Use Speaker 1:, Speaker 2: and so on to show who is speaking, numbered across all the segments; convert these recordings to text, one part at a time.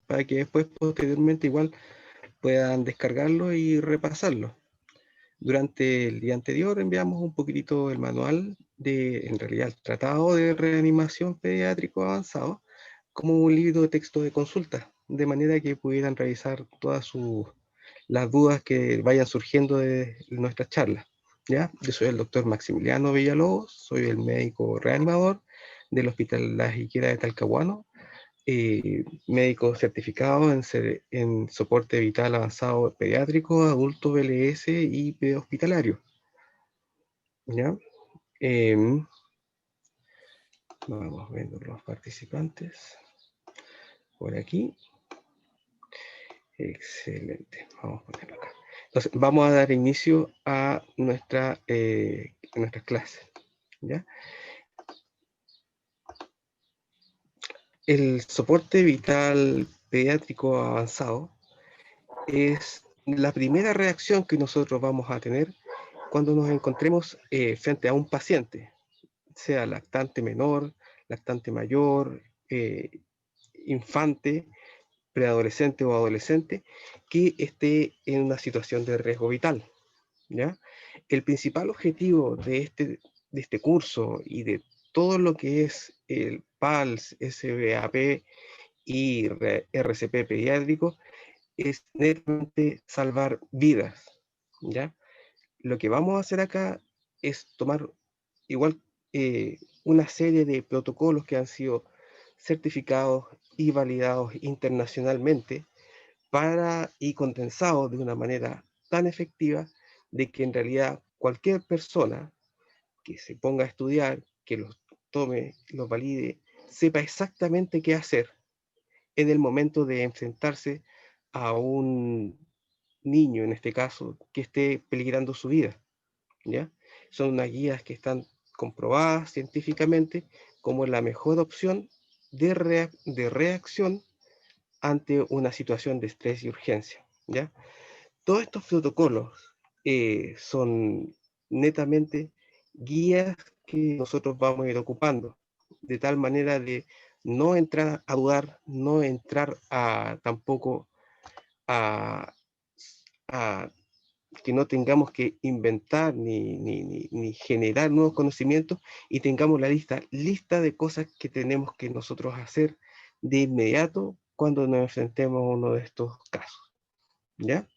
Speaker 1: para que después, posteriormente, igual puedan descargarlo y repasarlo. Durante el día anterior enviamos un poquitito el manual en realidad, el Tratado de Reanimación Pediátrico Avanzado, como un libro de texto de consulta, de manera que pudieran revisar todas las dudas que vayan surgiendo de nuestras charlas. ¿Ya? Yo soy el doctor Maximiliano Villalobos, soy el médico reanimador del Hospital La Jiquera de Talcahuano, médico certificado en soporte vital avanzado pediátrico, adulto BLS y prehospitalario. ¿Ya? Vamos viendo los participantes por aquí. Excelente. Vamos a ponerlo acá. Entonces, vamos a dar inicio a nuestra clase. ¿Ya? El soporte vital pediátrico avanzado es la primera reacción que nosotros vamos a tener cuando nos encontremos frente a un paciente, sea lactante menor, lactante mayor, infante, preadolescente o adolescente, que esté en una situación de riesgo vital. ¿Ya? El principal objetivo de este curso y de todo lo que es el PALS, SBAP y RCP pediátrico es netamente salvar vidas. ¿Ya? Lo que vamos a hacer acá es tomar igual una serie de protocolos que han sido certificados y validados internacionalmente y condensados de una manera tan efectiva de que en realidad cualquier persona que se ponga a estudiar, que los tome, los valide, sepa exactamente qué hacer en el momento de enfrentarse a un niño, en este caso, que esté peligrando su vida. ¿Ya? Son unas guías que están comprobadas científicamente como la mejor opción de reacción ante una situación de estrés y urgencia. ¿Ya? Todos estos protocolos son netamente guías que nosotros vamos a ir ocupando, de tal manera de no entrar a dudar, no entrar tampoco a, a que no tengamos que inventar ni generar nuevos conocimientos y tengamos la lista de cosas que tenemos que nosotros hacer de inmediato cuando nos enfrentemos a uno de estos casos. ¿Ya?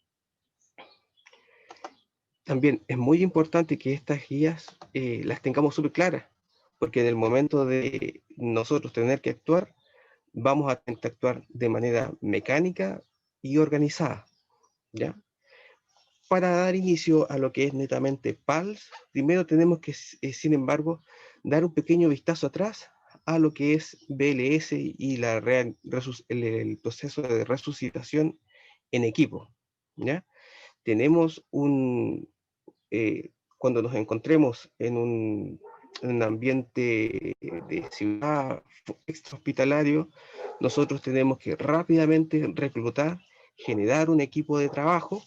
Speaker 1: También es muy importante que estas guías las tengamos súper claras, porque en el momento de nosotros tener que actuar, vamos a tener que actuar de manera mecánica y organizada, ¿ya? Para dar inicio a lo que es netamente PALS, primero tenemos que, sin embargo, dar un pequeño vistazo atrás a lo que es BLS y el proceso de resucitación en equipo, ¿ya? Tenemos cuando nos encontremos en un ambiente de ciudad extrahospitalario, nosotros tenemos que rápidamente reclutar, generar un equipo de trabajo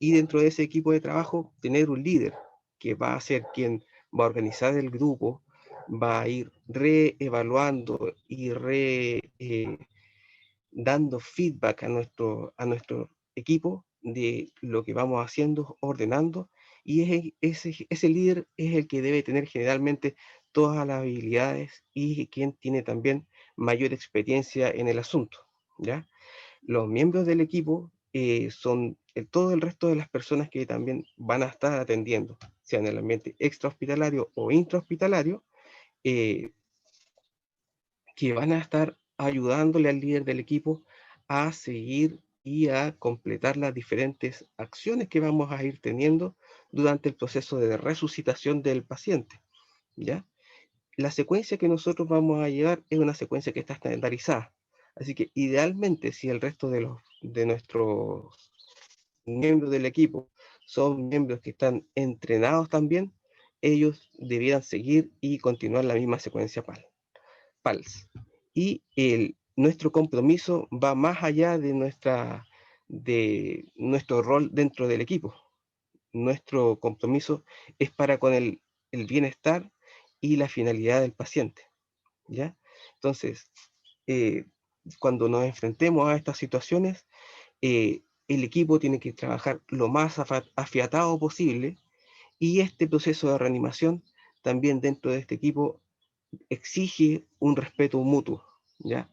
Speaker 1: y dentro de ese equipo de trabajo tener un líder que va a ser quien va a organizar el grupo, va a ir reevaluando y dando feedback a nuestro equipo de lo que vamos haciendo, ordenando, y ese líder es el que debe tener generalmente todas las habilidades y quien tiene también mayor experiencia en el asunto, ¿ya? Los miembros del equipo son todo el resto de las personas que también van a estar atendiendo, sea en el ambiente extrahospitalario o intrahospitalario, eh, que van a estar ayudándole al líder del equipo a seguir y a completar las diferentes acciones que vamos a ir teniendo durante el proceso de resucitación del paciente, ¿ya? La secuencia que nosotros vamos a llevar es una secuencia que está estandarizada. Así que idealmente, si el resto de nuestros miembros del equipo son miembros que están entrenados también, ellos debieran seguir y continuar la misma secuencia PALS. Y nuestro compromiso va más allá de nuestro rol dentro del equipo. Nuestro compromiso es para con el bienestar y la finalidad del paciente, ¿ya? Entonces, cuando nos enfrentemos a estas situaciones, el equipo tiene que trabajar lo más afiatado posible, y este proceso de reanimación también dentro de este equipo exige un respeto mutuo, ¿ya?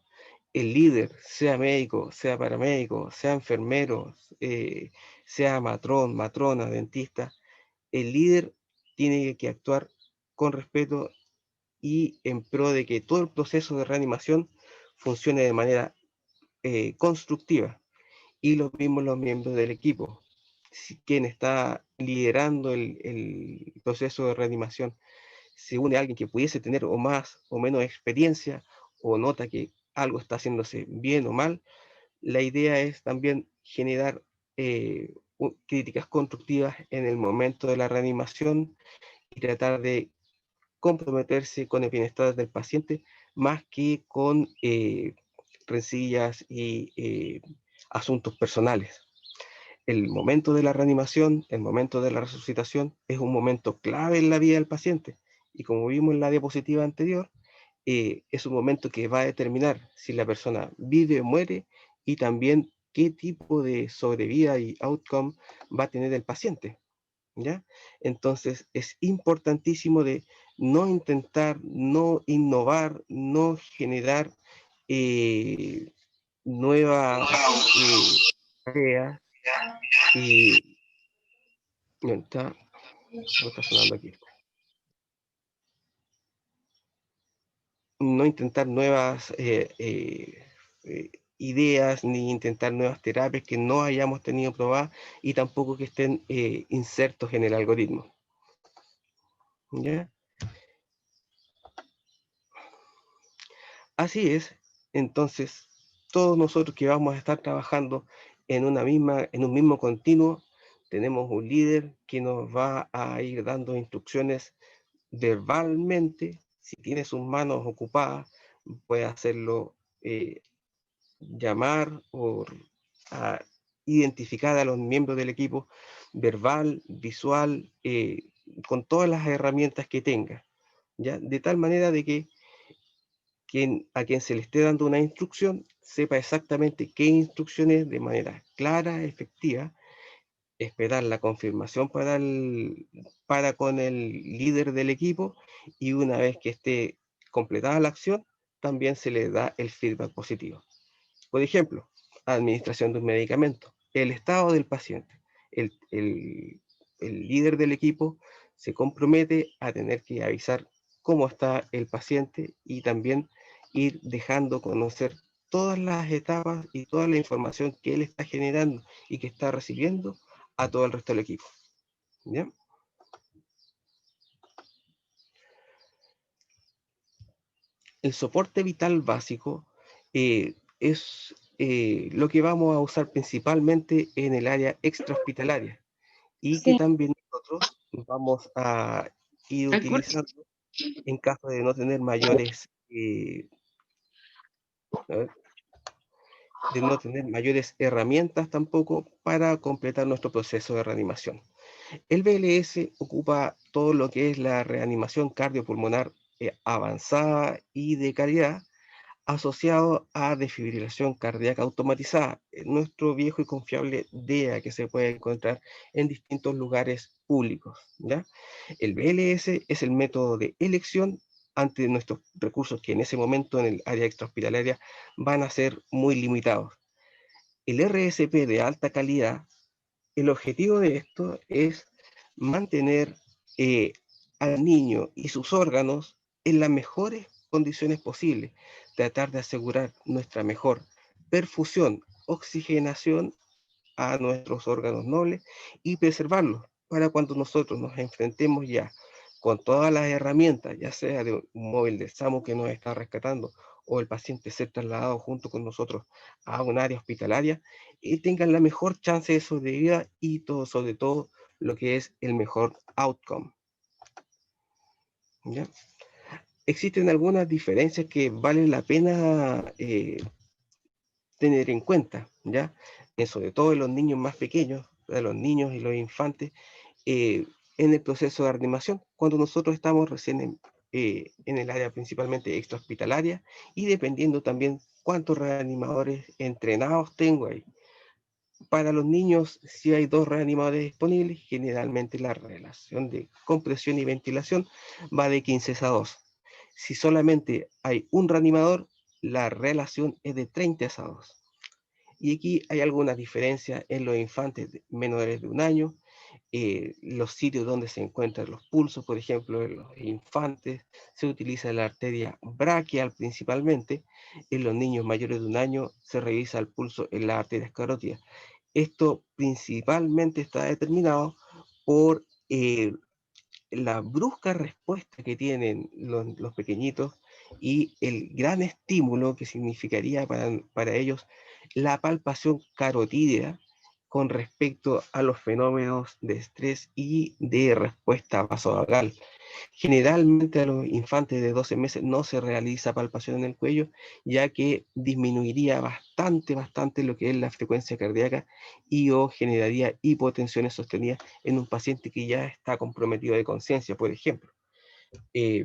Speaker 1: El líder, sea médico, sea paramédico, sea enfermero, sea matrón, matrona, dentista, el líder tiene que actuar con respeto y en pro de que todo el proceso de reanimación funcione de manera constructiva. Y lo mismo los miembros del equipo. Si quien está liderando el proceso de reanimación se une a alguien que pudiese tener o más o menos experiencia, o nota que algo está haciéndose bien o mal, la idea es también generar críticas constructivas en el momento de la reanimación y tratar de comprometerse con el bienestar del paciente más que con rencillas y asuntos personales. El momento de la reanimación, el momento de la resucitación, es un momento clave en la vida del paciente. Y como vimos en la diapositiva anterior, es un momento que va a determinar si la persona vive o muere, y también qué tipo de sobrevida y outcome va a tener el paciente, ¿ya? Entonces es importantísimo de no intentar, no innovar, no generar nuevas tareas. Está, ¿cómo está sonando aquí? No intentar nuevas ideas, ni intentar nuevas terapias que no hayamos tenido probadas, y tampoco que estén insertos en el algoritmo, ¿ya? Así es. Entonces, todos nosotros que vamos a estar trabajando en un mismo continuo, tenemos un líder que nos va a ir dando instrucciones verbalmente. Si tiene sus manos ocupadas, puede hacerlo, llamar o a identificar a los miembros del equipo, verbal, visual, con todas las herramientas que tenga, ¿ya? De tal manera de que a quien se le esté dando una instrucción sepa exactamente qué instrucciones, de manera clara, efectiva, esperar la confirmación para con el líder del equipo, y una vez que esté completada la acción, también se le da el feedback positivo. Por ejemplo, administración de un medicamento, el estado del paciente. El líder del equipo se compromete a tener que avisar cómo está el paciente, y también ir dejando conocer todas las etapas y toda la información que él está generando y que está recibiendo a todo el resto del equipo, ¿ya? El soporte vital básico es lo que vamos a usar principalmente en el área extrahospitalaria, y que
Speaker 2: Sí,
Speaker 1: también nosotros vamos a ir
Speaker 2: recuerdo.
Speaker 1: utilizando en caso de no tener mayores, a ver, de no tener mayores herramientas tampoco para completar nuestro proceso de reanimación. El BLS ocupa todo lo que es la reanimación cardiopulmonar avanzada y de calidad, asociado a desfibrilación cardíaca automatizada, nuestro viejo y confiable DEA, que se puede encontrar en distintos lugares públicos, ¿ya? El BLS es el método de elección ante nuestros recursos, que en ese momento en el área extrahospitalaria van a ser muy limitados. El RSP de alta calidad, el objetivo de esto es mantener eh, al niño y sus órganos en las mejores condiciones posibles, tratar de asegurar nuestra mejor perfusión, oxigenación a nuestros órganos nobles, y preservarlos para cuando nosotros nos enfrentemos ya con todas las herramientas, ya sea de un móvil de SAMU que nos está rescatando, o el paciente ser trasladado junto con nosotros a un área hospitalaria, y tengan la mejor chance de sobrevivir, y todo, sobre todo, lo que es el mejor outcome, ¿ya? Existen algunas diferencias que valen la pena tener en cuenta, ¿ya? Sobre todo en los niños más pequeños, de los niños y los infantes, en el proceso de reanimación, cuando nosotros estamos recién en el área principalmente extrahospitalaria, y dependiendo también cuántos reanimadores entrenados tengo ahí. Para los niños, si hay 2 reanimadores disponibles, generalmente la relación de compresión y ventilación va de 15:2. Si solamente hay un reanimador, la relación es de 30:2. Y aquí hay algunas diferencias en los infantes menores de 1 año, los sitios donde se encuentran los pulsos. Por ejemplo, en los infantes se utiliza la arteria braquial principalmente. En los niños mayores de 1 año se revisa el pulso en las arterias carótidas. Esto principalmente está determinado por la brusca respuesta que tienen los pequeñitos y el gran estímulo que significaría para ellos la palpación carotídea con respecto a los fenómenos de estrés y de respuesta vasovagal. Generalmente a los infantes de 12 meses no se realiza palpación en el cuello, ya que disminuiría bastante lo que es la frecuencia cardíaca y o generaría hipotensiones sostenidas en un paciente que ya está comprometido de conciencia. Por ejemplo, eh,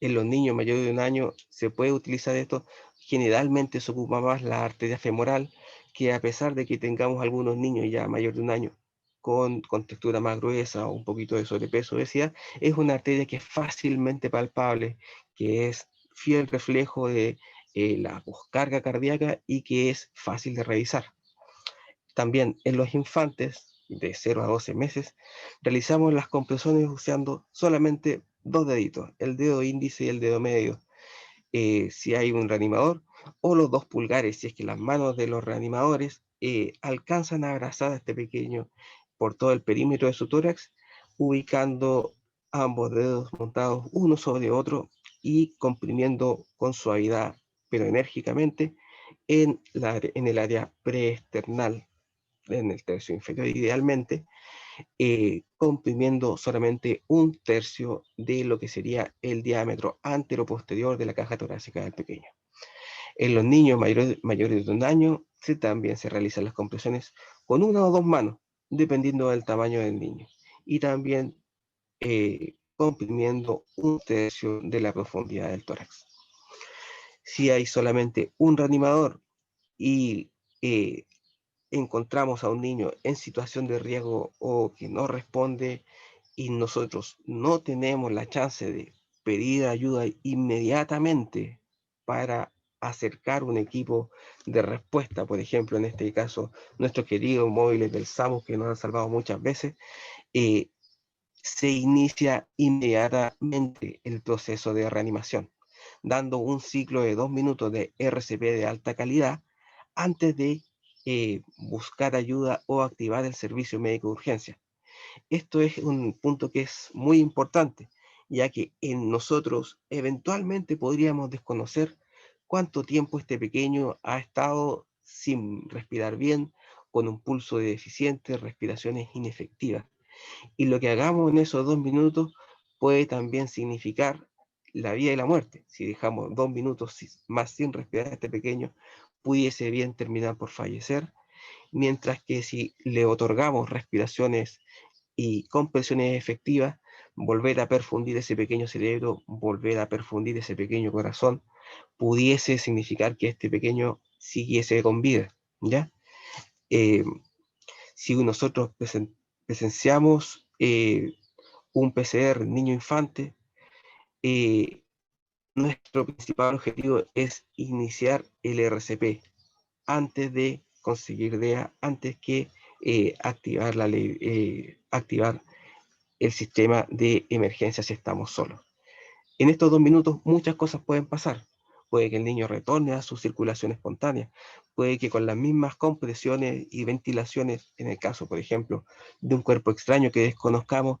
Speaker 1: en los niños mayores de 1 año se puede utilizar esto. Generalmente se ocupa más la arteria femoral, que a pesar de que tengamos algunos niños ya mayores de 1 año con textura más gruesa o un poquito de sobrepeso, obesidad, es una arteria que es fácilmente palpable, que es fiel reflejo de la poscarga cardíaca y que es fácil de revisar. También en los infantes de 0 a 12 meses realizamos las compresiones usando solamente 2 deditos, el dedo índice y el dedo medio, si hay un reanimador, o los 2 pulgares, si es que las manos de los reanimadores alcanzan a abrazar a este pequeño por todo el perímetro de su tórax, ubicando ambos dedos montados uno sobre otro y comprimiendo con suavidad, pero enérgicamente, en el área preesternal, en el tercio inferior idealmente, comprimiendo solamente 1/3 de lo que sería el diámetro antero-posterior de la caja torácica del pequeño. En los niños mayores de 1 año también se realizan las compresiones con 1 o 2 manos, dependiendo del tamaño del niño, y también comprimiendo 1/3 de la profundidad del tórax. Si hay solamente un reanimador y encontramos a un niño en situación de riesgo o que no responde y nosotros no tenemos la chance de pedir ayuda inmediatamente para acercar un equipo de respuesta, por ejemplo, en este caso, nuestros queridos móviles del SAMU que nos han salvado muchas veces, eh, se inicia inmediatamente el proceso de reanimación, dando un ciclo de 2 minutos de RCP de alta calidad antes de buscar ayuda o activar el servicio médico de urgencia. Esto es un punto que es muy importante, ya que en nosotros eventualmente podríamos desconocer cuánto tiempo este pequeño ha estado sin respirar bien, con un pulso deficiente, respiraciones inefectivas. Y lo que hagamos en esos 2 minutos puede también significar la vida y la muerte. Si dejamos 2 minutos más sin respirar a este pequeño, pudiese bien terminar por fallecer, mientras que si le otorgamos respiraciones y compresiones efectivas, volver a perfundir ese pequeño cerebro, volver a perfundir ese pequeño corazón, pudiese significar que este pequeño siguiese con vida, ¿ya? Eh, si nosotros presenciamos un PCR niño infante, eh, nuestro principal objetivo es iniciar el RCP antes de conseguir DEA, antes que activar activar el sistema de emergencia si estamos solos. En estos 2 minutos muchas cosas pueden pasar. Puede que el niño retorne a su circulación espontánea. Puede que con las mismas compresiones y ventilaciones, en el caso, por ejemplo, de un cuerpo extraño que desconozcamos,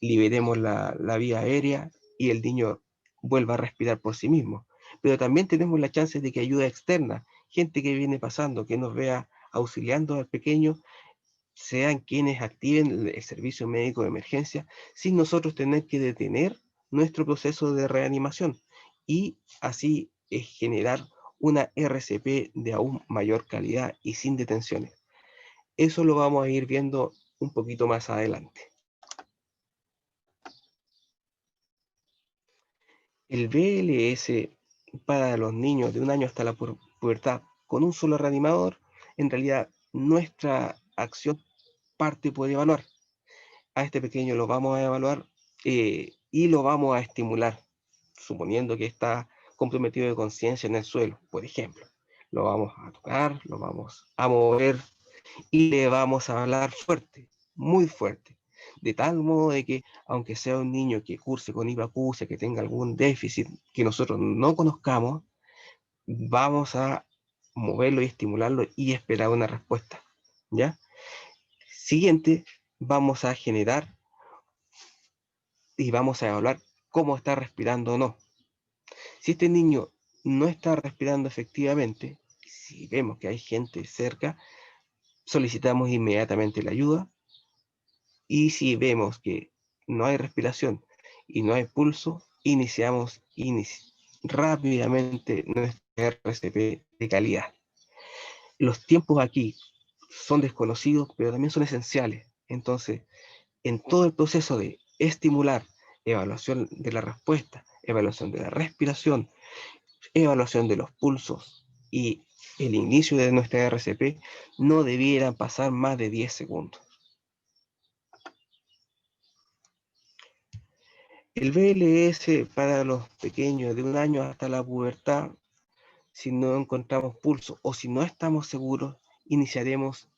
Speaker 1: liberemos la vía aérea y el niño vuelva a respirar por sí mismo. Pero también tenemos la chance de que ayuda externa, gente que viene pasando, que nos vea auxiliando al pequeño, sean quienes activen el servicio médico de emergencia sin nosotros tener que detener nuestro proceso de reanimación y así generar una RCP de aún mayor calidad y sin detenciones. Eso lo vamos a ir viendo un poquito más adelante. El BLS para los niños de 1 año hasta la pubertad con un solo reanimador, en realidad nuestra acción parte por evaluar. A este pequeño lo vamos a evaluar y lo vamos a estimular, suponiendo que está comprometido de conciencia en el suelo, por ejemplo. Lo vamos a tocar, lo vamos a mover y le vamos a hablar fuerte, muy fuerte, de tal modo de que, aunque sea un niño que curse con hipoacusia, que tenga algún déficit que nosotros no conozcamos, vamos a moverlo y estimularlo y esperar una respuesta, ¿ya? Siguiente, vamos a generar y vamos a evaluar cómo está respirando o no. Si este niño no está respirando efectivamente, si vemos que hay gente cerca, solicitamos inmediatamente la ayuda, y si vemos que no hay respiración y no hay pulso, iniciamos rápidamente nuestra RCP de calidad. Los tiempos aquí son desconocidos, pero también son esenciales. Entonces, en todo el proceso de estimular, evaluación de la respuesta, evaluación de la respiración, evaluación de los pulsos y el inicio de nuestra RCP, no debieran pasar más de 10 segundos. El BLS para los pequeños de 1 año hasta la pubertad, si no encontramos pulso o si no estamos seguros, iniciaremos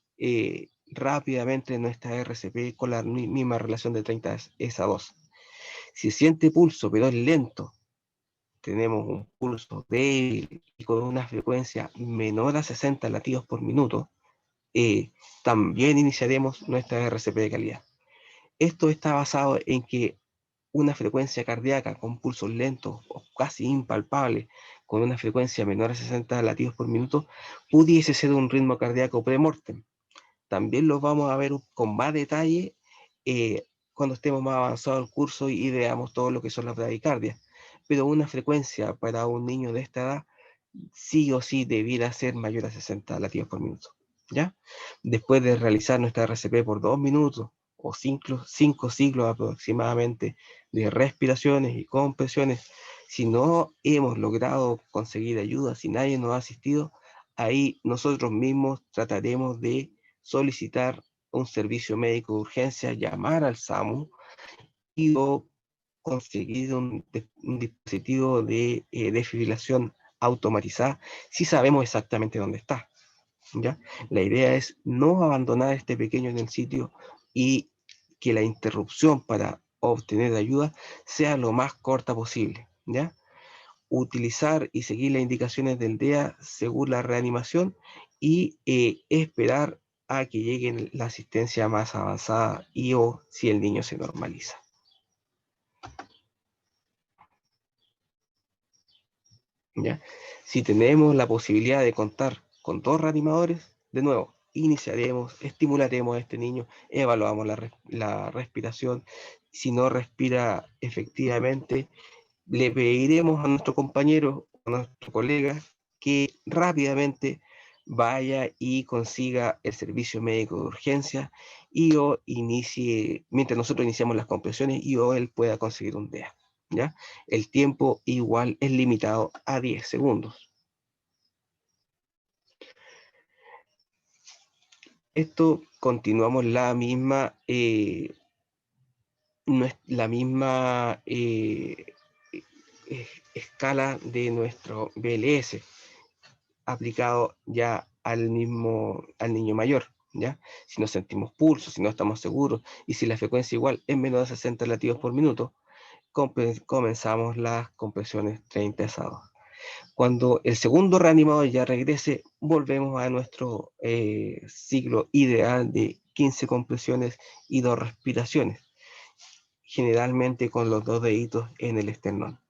Speaker 1: rápidamente nuestra RCP con la misma relación de 30:2. Si siente pulso pero es lento, tenemos un pulso débil y con una frecuencia menor a 60 latidos por minuto, también iniciaremos nuestra RCP de calidad. Esto está basado en que una frecuencia cardíaca con pulsos lentos o casi impalpables, con una frecuencia menor a 60 latidos por minuto, pudiese ser un ritmo cardíaco premortem. También lo vamos a ver con más detalle cuando estemos más avanzado el curso y veamos todo lo que son las bradicardias. Pero una frecuencia para un niño de esta edad sí o sí debiera ser mayor a 60 latidos por minuto, ¿ya? Después de realizar nuestra RCP por 2 minutos o 5 ciclos aproximadamente de respiraciones y compresiones, si no hemos logrado conseguir ayuda, si nadie nos ha asistido, ahí nosotros mismos trataremos de solicitar un servicio médico de urgencia, llamar al SAMU y o conseguir un dispositivo de desfibrilación automatizada si sabemos exactamente dónde está, ¿ya? La idea es no abandonar a este pequeño en el sitio y que la interrupción para obtener ayuda sea lo más corta posible, ¿ya? Utilizar y seguir las indicaciones del DEA según la reanimación y esperar a que llegue la asistencia más avanzada y o si el niño se normaliza. ¿Ya? Si tenemos la posibilidad de contar con 2 reanimadores, de nuevo, iniciaremos, estimularemos a este niño, evaluamos la respiración. Si no respira efectivamente, le pediremos a nuestro compañero, a nuestro colega, que rápidamente vaya y consiga el servicio médico de urgencia y o inicie, mientras nosotros iniciamos las compresiones, y o él pueda conseguir un DEA. ¿Ya? El tiempo igual es limitado a 10 segundos. Esto continuamos no es la misma escala de nuestro BLS aplicado ya al niño mayor, ¿ya? Si no sentimos pulso, si no estamos seguros y si la frecuencia igual es menos de 60 latidos por minuto, comenzamos las compresiones 30:2. Cuando el segundo reanimador ya regrese, volvemos a nuestro ciclo ideal de 15 compresiones y 2 respiraciones, generalmente con los 2 deditos en el esternón.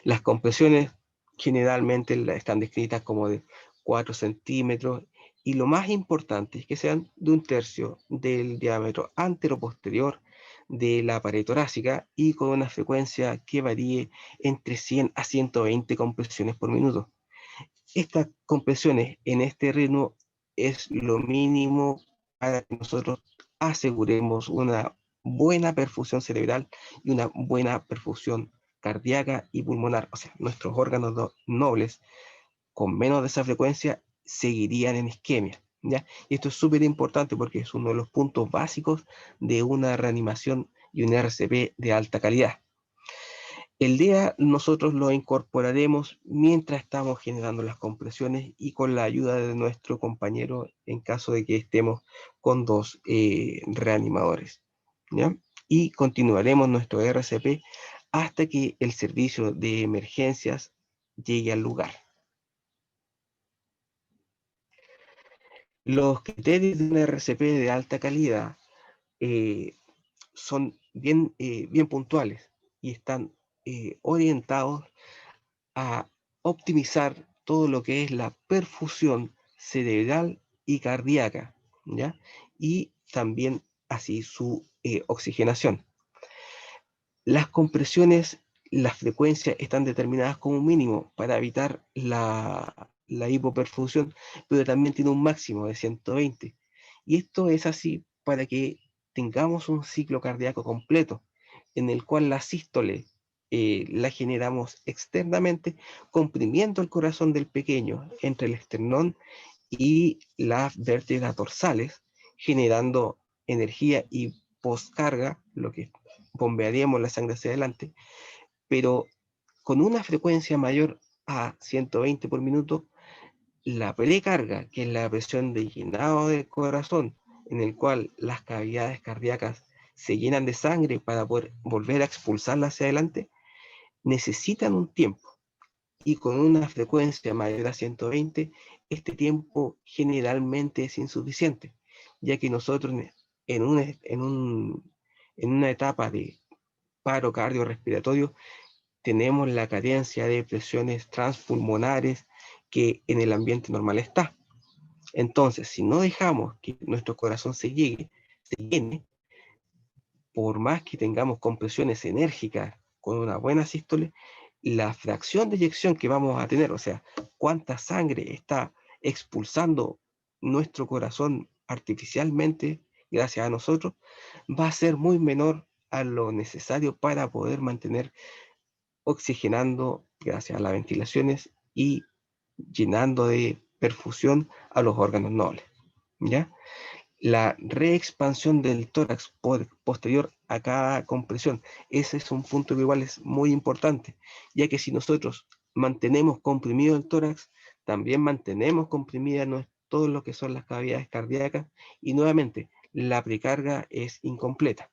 Speaker 1: Las compresiones generalmente están descritas como de 4 centímetros y lo más importante es que sean de 1/3 del diámetro anteroposterior de la pared torácica y con una frecuencia que varíe entre 100 a 120 compresiones por minuto. Estas compresiones en este ritmo es lo mínimo para que nosotros aseguremos una buena perfusión cerebral y una buena perfusión cardíaca y pulmonar, o sea, nuestros órganos nobles con menos de esa frecuencia seguirían en isquemia, ¿ya? Y esto es súper importante porque es uno de los puntos básicos de una reanimación y un RCP de alta calidad. El DEA nosotros lo incorporaremos mientras estamos generando las compresiones y con la ayuda de nuestro compañero en caso de que estemos con dos reanimadores, ¿ya? Y continuaremos nuestro RCP hasta que el servicio de emergencias llegue al lugar. Los criterios de un RCP de alta calidad son bien puntuales y están orientados a optimizar todo lo que es la perfusión cerebral y cardíaca, ¿ya? Y también así su oxigenación. Las compresiones, las frecuencias están determinadas como un mínimo para evitar la hipoperfusión, pero también tiene un máximo de 120. Y esto es así para que tengamos un ciclo cardíaco completo, en el cual la sístole la generamos externamente, comprimiendo el corazón del pequeño entre el esternón y las vértebras dorsales, generando energía y poscarga, lo que bombearíamos la sangre hacia adelante, pero con una frecuencia mayor a 120 por minuto, la precarga, que es la presión de llenado del corazón, en el cual las cavidades cardíacas se llenan de sangre para poder volver a expulsarla hacia adelante, necesitan un tiempo. Y con una frecuencia mayor a 120, este tiempo generalmente es insuficiente, ya que nosotros en una etapa de paro cardiorrespiratorio tenemos la carencia de presiones transpulmonares que en el ambiente normal está. Entonces, si no dejamos que nuestro corazón se llene, por más que tengamos compresiones enérgicas con una buena sístole, la fracción de eyección que vamos a tener, o sea, cuánta sangre está expulsando nuestro corazón artificialmente gracias a nosotros, va a ser muy menor a lo necesario para poder mantener oxigenando gracias a las ventilaciones y llenando de perfusión a los órganos nobles, ¿ya? La reexpansión del tórax posterior a cada compresión. Ese es un punto que igual es muy importante, ya que si nosotros mantenemos comprimido el tórax, también mantenemos comprimidas todo lo que son las cavidades cardíacas y nuevamente la precarga es incompleta.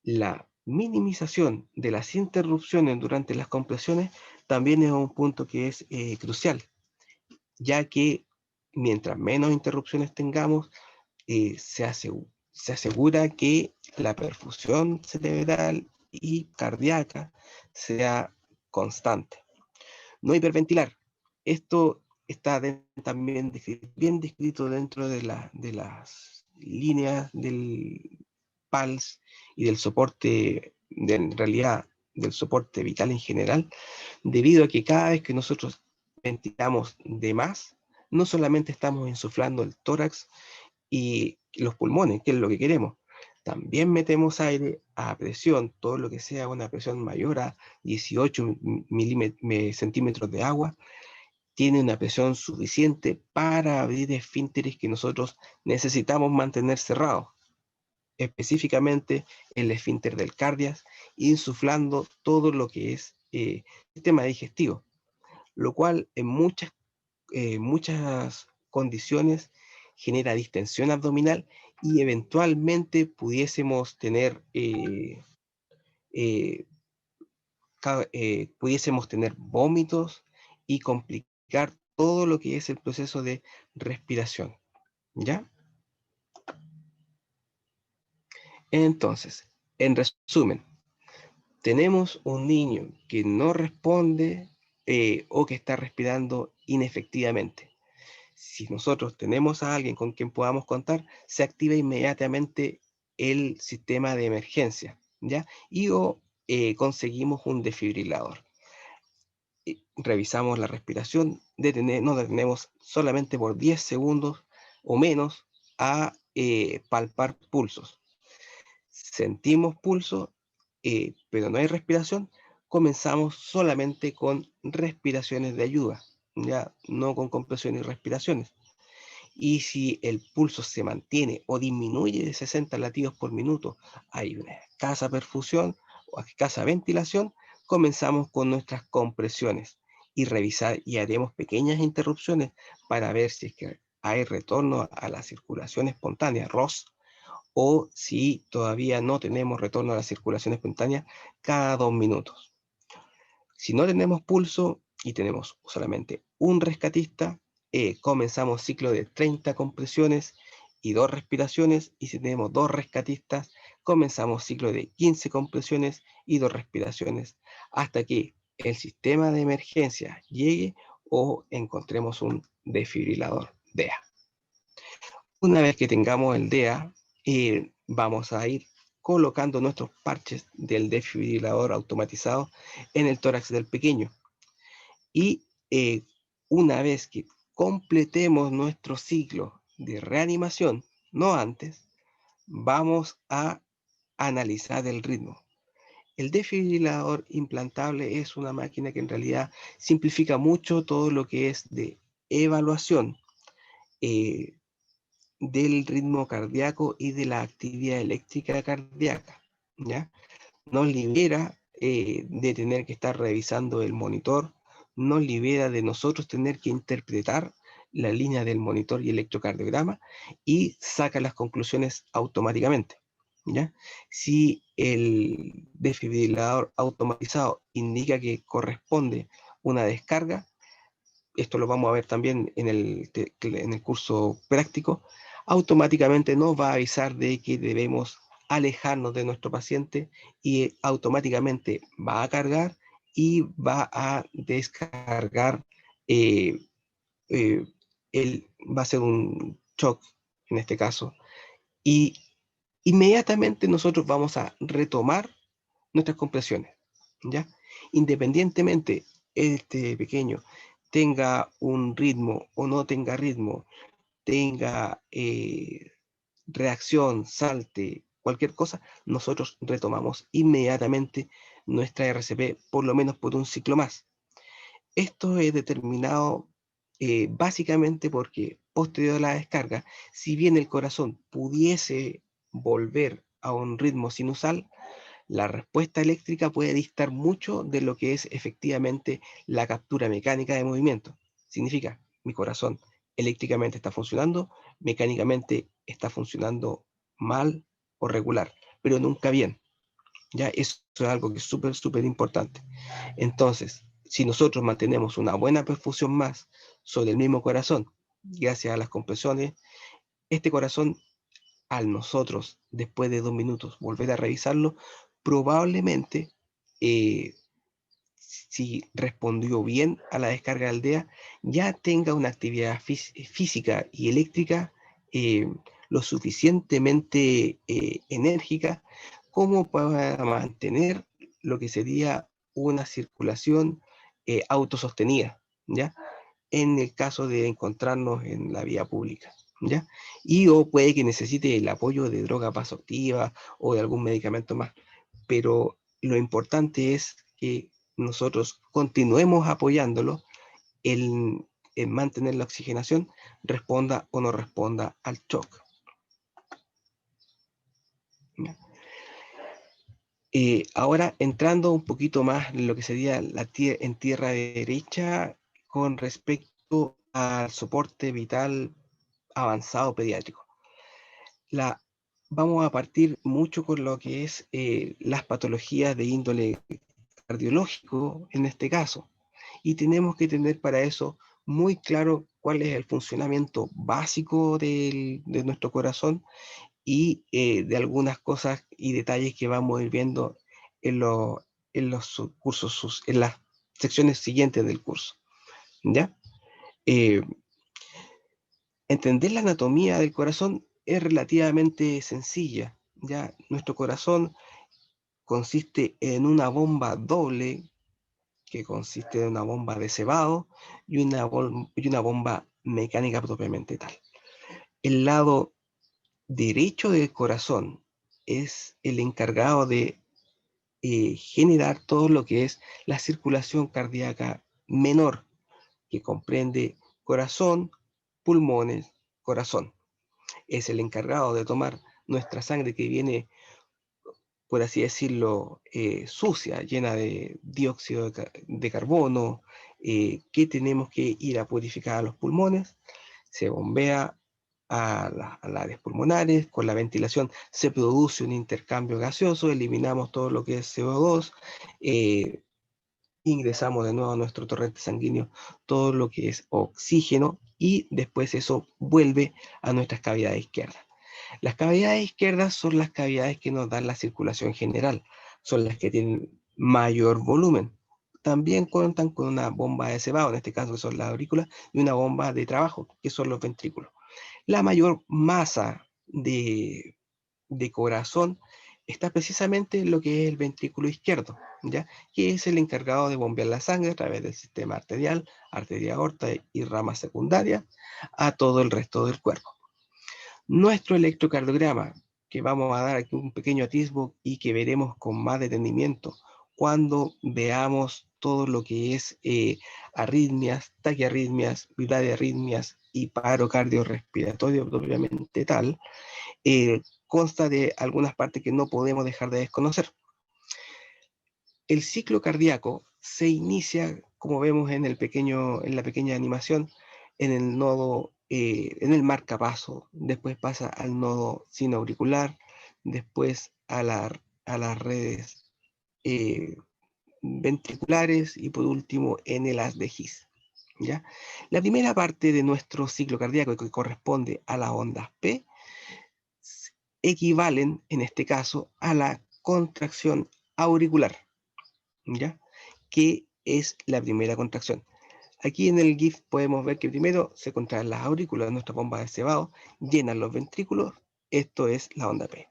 Speaker 1: La minimización de las interrupciones durante las compresiones también es un punto que es crucial, ya que mientras menos interrupciones tengamos, se asegura que la perfusión cerebral y cardíaca sea constante. No hiperventilar. Esto está también bien descrito dentro de las líneas del PALS y del soporte, en realidad del soporte vital en general, debido a que cada vez que nosotros ventilamos de más, no solamente estamos insuflando el tórax y los pulmones, que es lo que queremos. También metemos aire a presión, todo lo que sea una presión mayor a 18 centímetros de agua, tiene una presión suficiente para abrir esfínteres que nosotros necesitamos mantener cerrados, específicamente el esfínter del cardias, insuflando todo lo que es sistema digestivo, lo cual en muchas condiciones genera distensión abdominal y eventualmente eh, pudiésemos tener vómitos y complicar todo lo que es el proceso de respiración, ¿ya? Entonces, en resumen, tenemos un niño que no responde o que está respirando inefectivamente. Si nosotros tenemos a alguien con quien podamos contar, se activa inmediatamente el sistema de emergencia, ¿ya? Y conseguimos un desfibrilador. Revisamos la respiración, nos detenemos solamente por 10 segundos o menos a palpar pulsos. Sentimos pulso, pero no hay respiración, comenzamos solamente con respiraciones de ayuda, ya no con compresión y respiraciones. Y si el pulso se mantiene o disminuye de 60 latidos por minuto, hay una escasa perfusión o escasa ventilación, comenzamos con nuestras compresiones y revisar y haremos pequeñas interrupciones para ver si es que hay retorno a la circulación espontánea, ROS, o si todavía no tenemos retorno a la circulación espontánea cada 2 minutos. Si no tenemos pulso y tenemos solamente un rescatista, comenzamos ciclo de 30 compresiones y 2 respiraciones, y si tenemos 2 rescatistas, comenzamos ciclo de 15 compresiones y 2 respiraciones, hasta que el sistema de emergencia llegue o encontremos un desfibrilador DEA. Una vez que tengamos el DEA, vamos a ir colocando nuestros parches del desfibrilador automatizado en el tórax del pequeño. Y una vez que completemos nuestro ciclo de reanimación, no antes, vamos a analizar el ritmo. El desfibrilador implantable es una máquina que en realidad simplifica mucho todo lo que es de evaluación eh, del ritmo cardíaco y de la actividad eléctrica cardíaca, ¿ya? Nos libera de tener que estar revisando el monitor, nos libera de nosotros tener que interpretar la línea del monitor y electrocardiograma, y saca las conclusiones automáticamente, ¿ya? Si el desfibrilador automatizado indica que corresponde una descarga, esto lo vamos a ver también en el curso práctico, automáticamente nos va a avisar de que debemos alejarnos de nuestro paciente, y automáticamente va a cargar y va a descargar. eh, eh, Va a ser un shock en este caso, y inmediatamente nosotros vamos a retomar nuestras compresiones, ¿ya? Independientemente este pequeño tenga un ritmo o no tenga ritmo, tenga reacción, salte, cualquier cosa, nosotros retomamos inmediatamente nuestra RCP, por lo menos por un ciclo más. Esto es determinado básicamente porque posterior a la descarga, si bien el corazón pudiese volver a un ritmo sinusal, la respuesta eléctrica puede distar mucho de lo que es efectivamente la captura mecánica de movimiento. Significa, mi corazón eléctricamente está funcionando, mecánicamente está funcionando mal o regular, pero nunca bien. Ya eso es algo que es súper, súper importante. Entonces, si nosotros mantenemos una buena perfusión más sobre el mismo corazón, gracias a las compresiones, este corazón, al nosotros, después de 2 minutos, volver a revisarlo, probablemente, eh, si respondió bien a la descarga de aldea, ya tenga una actividad física y eléctrica eh, lo suficientemente enérgica como para mantener lo que sería una circulación autosostenida, ¿ya? En el caso de encontrarnos en la vía pública, ¿ya? Y o puede que necesite el apoyo de droga vasoactiva o de algún medicamento más, pero lo importante es que nosotros continuemos apoyándolo en mantener la oxigenación, responda o no responda al shock. Ahora entrando un poquito más en lo que sería en tierra derecha con respecto al soporte vital avanzado pediátrico. Vamos a partir mucho con lo que es las patologías de índole cardiológico en este caso, y tenemos que tener para eso muy claro cuál es el funcionamiento básico de nuestro corazón, y de algunas cosas y detalles que vamos a ir viendo en, en los cursos, en las secciones siguientes del curso, ¿ya? Eh, Entender la anatomía del corazón es relativamente sencilla, ¿ya? Nuestro corazón consiste en una bomba doble, que consiste en una bomba de cebado y una bomba mecánica propiamente tal. El lado derecho del corazón es el encargado de generar todo lo que es la circulación cardíaca menor, que comprende corazón, pulmones, corazón. Es el encargado de tomar nuestra sangre que viene, por así decirlo, sucia, llena de dióxido de carbono, que tenemos que ir a purificar a los pulmones, se bombea a las áreas pulmonares, con la ventilación se produce un intercambio gaseoso, eliminamos todo lo que es CO2, eh, ingresamos de nuevo a nuestro torrente sanguíneo todo lo que es oxígeno y después eso vuelve a nuestras cavidades izquierdas. Las cavidades izquierdas son las cavidades que nos dan la circulación general, son las que tienen mayor volumen. También cuentan con una bomba de cebado, en este caso que son las aurículas, y una bomba de trabajo, que son los ventrículos. La mayor masa de corazón está precisamente en lo que es el ventrículo izquierdo, ¿ya? Que es el encargado de bombear la sangre a través del sistema arterial, arteria aorta y ramas secundarias a todo el resto del cuerpo. Nuestro electrocardiograma, que vamos a dar aquí un pequeño atisbo y que veremos con más detenimiento cuando veamos todo lo que es arritmias, taquiarritmias, bradiarritmias y paro cardiorrespiratorio propiamente tal, consta de algunas partes que no podemos dejar de desconocer. El ciclo cardíaco se inicia, como vemos en la pequeña animación, en el nodo, en el marcapaso, después pasa al nodo sinoauricular, después a las redes eh, ventriculares y por último en el haz de His. ¿Ya? La primera parte de nuestro ciclo cardíaco, que corresponde a las ondas P, equivalen en este caso a la contracción auricular, ¿ya? Que es la primera contracción. Aquí en el GIF podemos ver que primero se contraen las aurículas de nuestra bomba de cebado, llenan los ventrículos, esto es la onda P.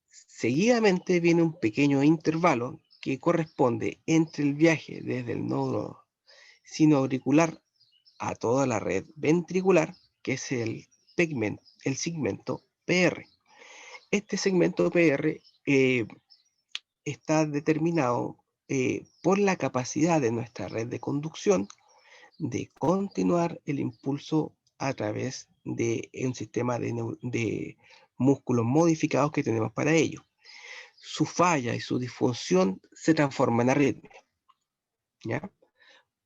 Speaker 1: Seguidamente viene un pequeño intervalo que corresponde entre el viaje desde el nodo sinoauricular a toda la red ventricular, que es el segmento PR. Este segmento PR está determinado por la capacidad de nuestra red de conducción de continuar el impulso a través de un sistema de músculos modificados que tenemos para ello. Su falla y su disfunción se transforman en arritmia, ¿ya?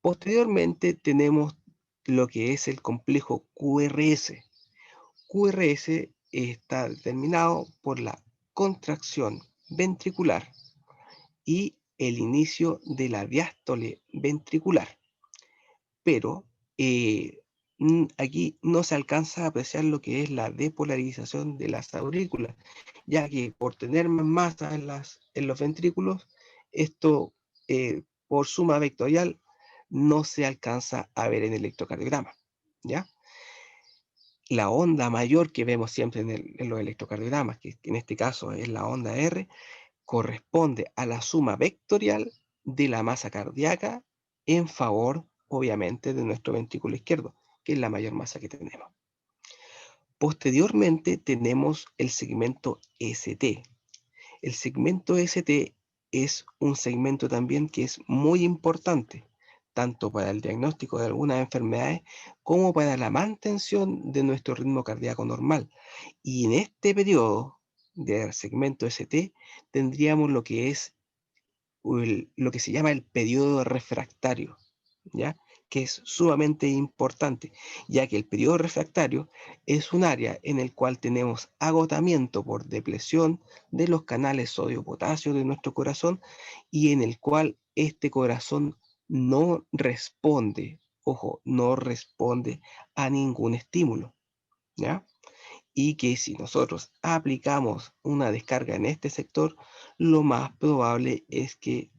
Speaker 1: Posteriormente tenemos lo que es el complejo QRS. QRS está determinado por la contracción ventricular y el inicio de la diástole ventricular. Pero aquí no se alcanza a apreciar lo que es la depolarización de las aurículas, ya que por tener más masa en los ventrículos, esto por suma vectorial no se alcanza a ver en el electrocardiograma, ¿ya? La onda mayor que vemos siempre en los electrocardiogramas, que en este caso es la onda R, corresponde a la suma vectorial de la masa cardíaca en favor, obviamente, de nuestro ventrículo izquierdo, que es la mayor masa que tenemos. Posteriormente tenemos el segmento ST. El segmento ST es un segmento también que es muy importante, tanto para el diagnóstico de algunas enfermedades como para la mantención de nuestro ritmo cardíaco normal. Y en este periodo del segmento ST tendríamos lo que es lo que se llama el periodo refractario, ¿ya? Que es sumamente importante, ya que el periodo refractario es un área en el cual tenemos agotamiento por depresión de los canales sodio-potasio de nuestro corazón y en el cual este corazón no responde, ojo, no responde a ningún estímulo, ¿ya? Y que si nosotros aplicamos una descarga en este sector, lo más probable es que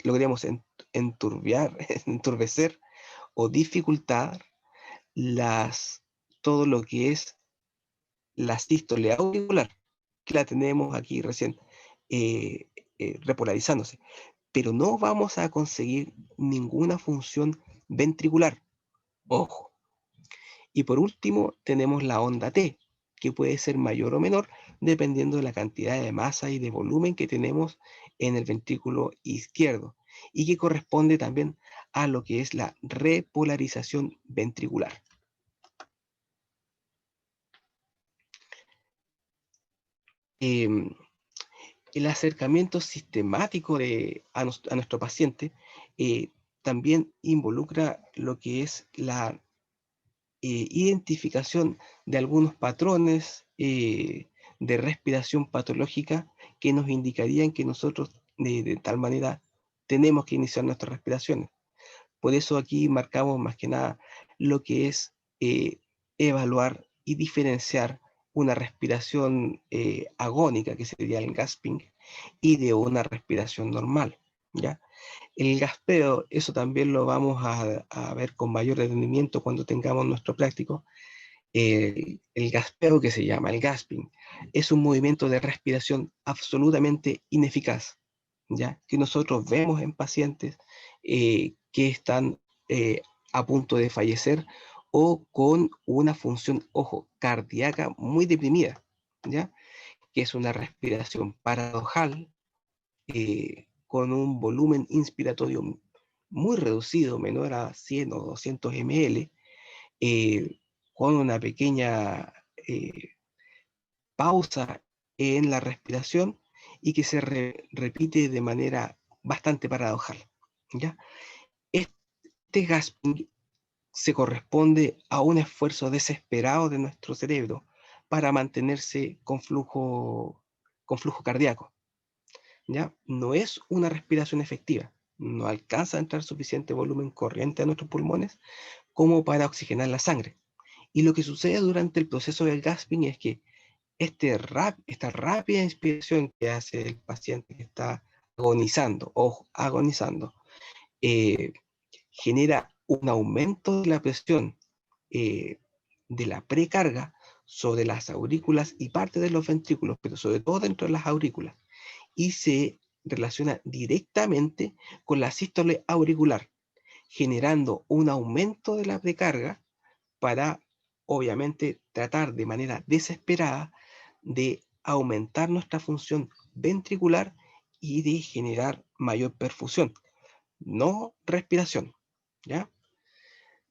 Speaker 1: logremos enturbiar, enturbecer o dificultar todo lo que es la sístole auricular, que la tenemos aquí recién eh, repolarizándose. Pero no vamos a conseguir ninguna función ventricular. Ojo. Y por último tenemos la onda T. que puede ser mayor o menor dependiendo de la cantidad de masa y de volumen que tenemos en el ventrículo izquierdo, y que corresponde también a lo que es la repolarización ventricular. El acercamiento sistemático a nuestro paciente también involucra lo que es la identificación de algunos patrones de respiración patológica que nos indicarían que nosotros de tal manera tenemos que iniciar nuestras respiraciones. Por eso aquí marcamos más que nada lo que es evaluar y diferenciar una respiración agónica, que sería el gasping, y de una respiración normal, ¿ya? El gaspeo, eso también lo vamos a ver con mayor detenimiento cuando tengamos nuestro práctico. El gaspeo, que se llama el gasping, es un movimiento de respiración absolutamente ineficaz, ¿ya? Que nosotros vemos en pacientes que están a punto de fallecer o con una función, ojo, cardíaca muy deprimida, ¿ya? Que es una respiración paradojal con un volumen inspiratorio muy reducido, menor a 100 o 200 ml, con una pequeña pausa en la respiración y que se repite de manera bastante paradojal, ¿ya? Este gasping se corresponde a un esfuerzo desesperado de nuestro cerebro para mantenerse con flujo cardíaco, ¿ya? No es una respiración efectiva, no alcanza a entrar suficiente volumen corriente a nuestros pulmones como para oxigenar la sangre. Y lo que sucede durante el proceso del gasping es que esta rápida inspiración que hace el paciente que está agonizando, ojo, agonizando, eh, genera un aumento de la presión eh, de la precarga sobre las aurículas y parte de los ventrículos, pero sobre todo dentro de las aurículas, y se relaciona directamente con la sístole auricular, generando un aumento de la precarga para, obviamente, tratar de manera desesperada de aumentar nuestra función ventricular y de generar mayor perfusión, no respiración, ¿ya?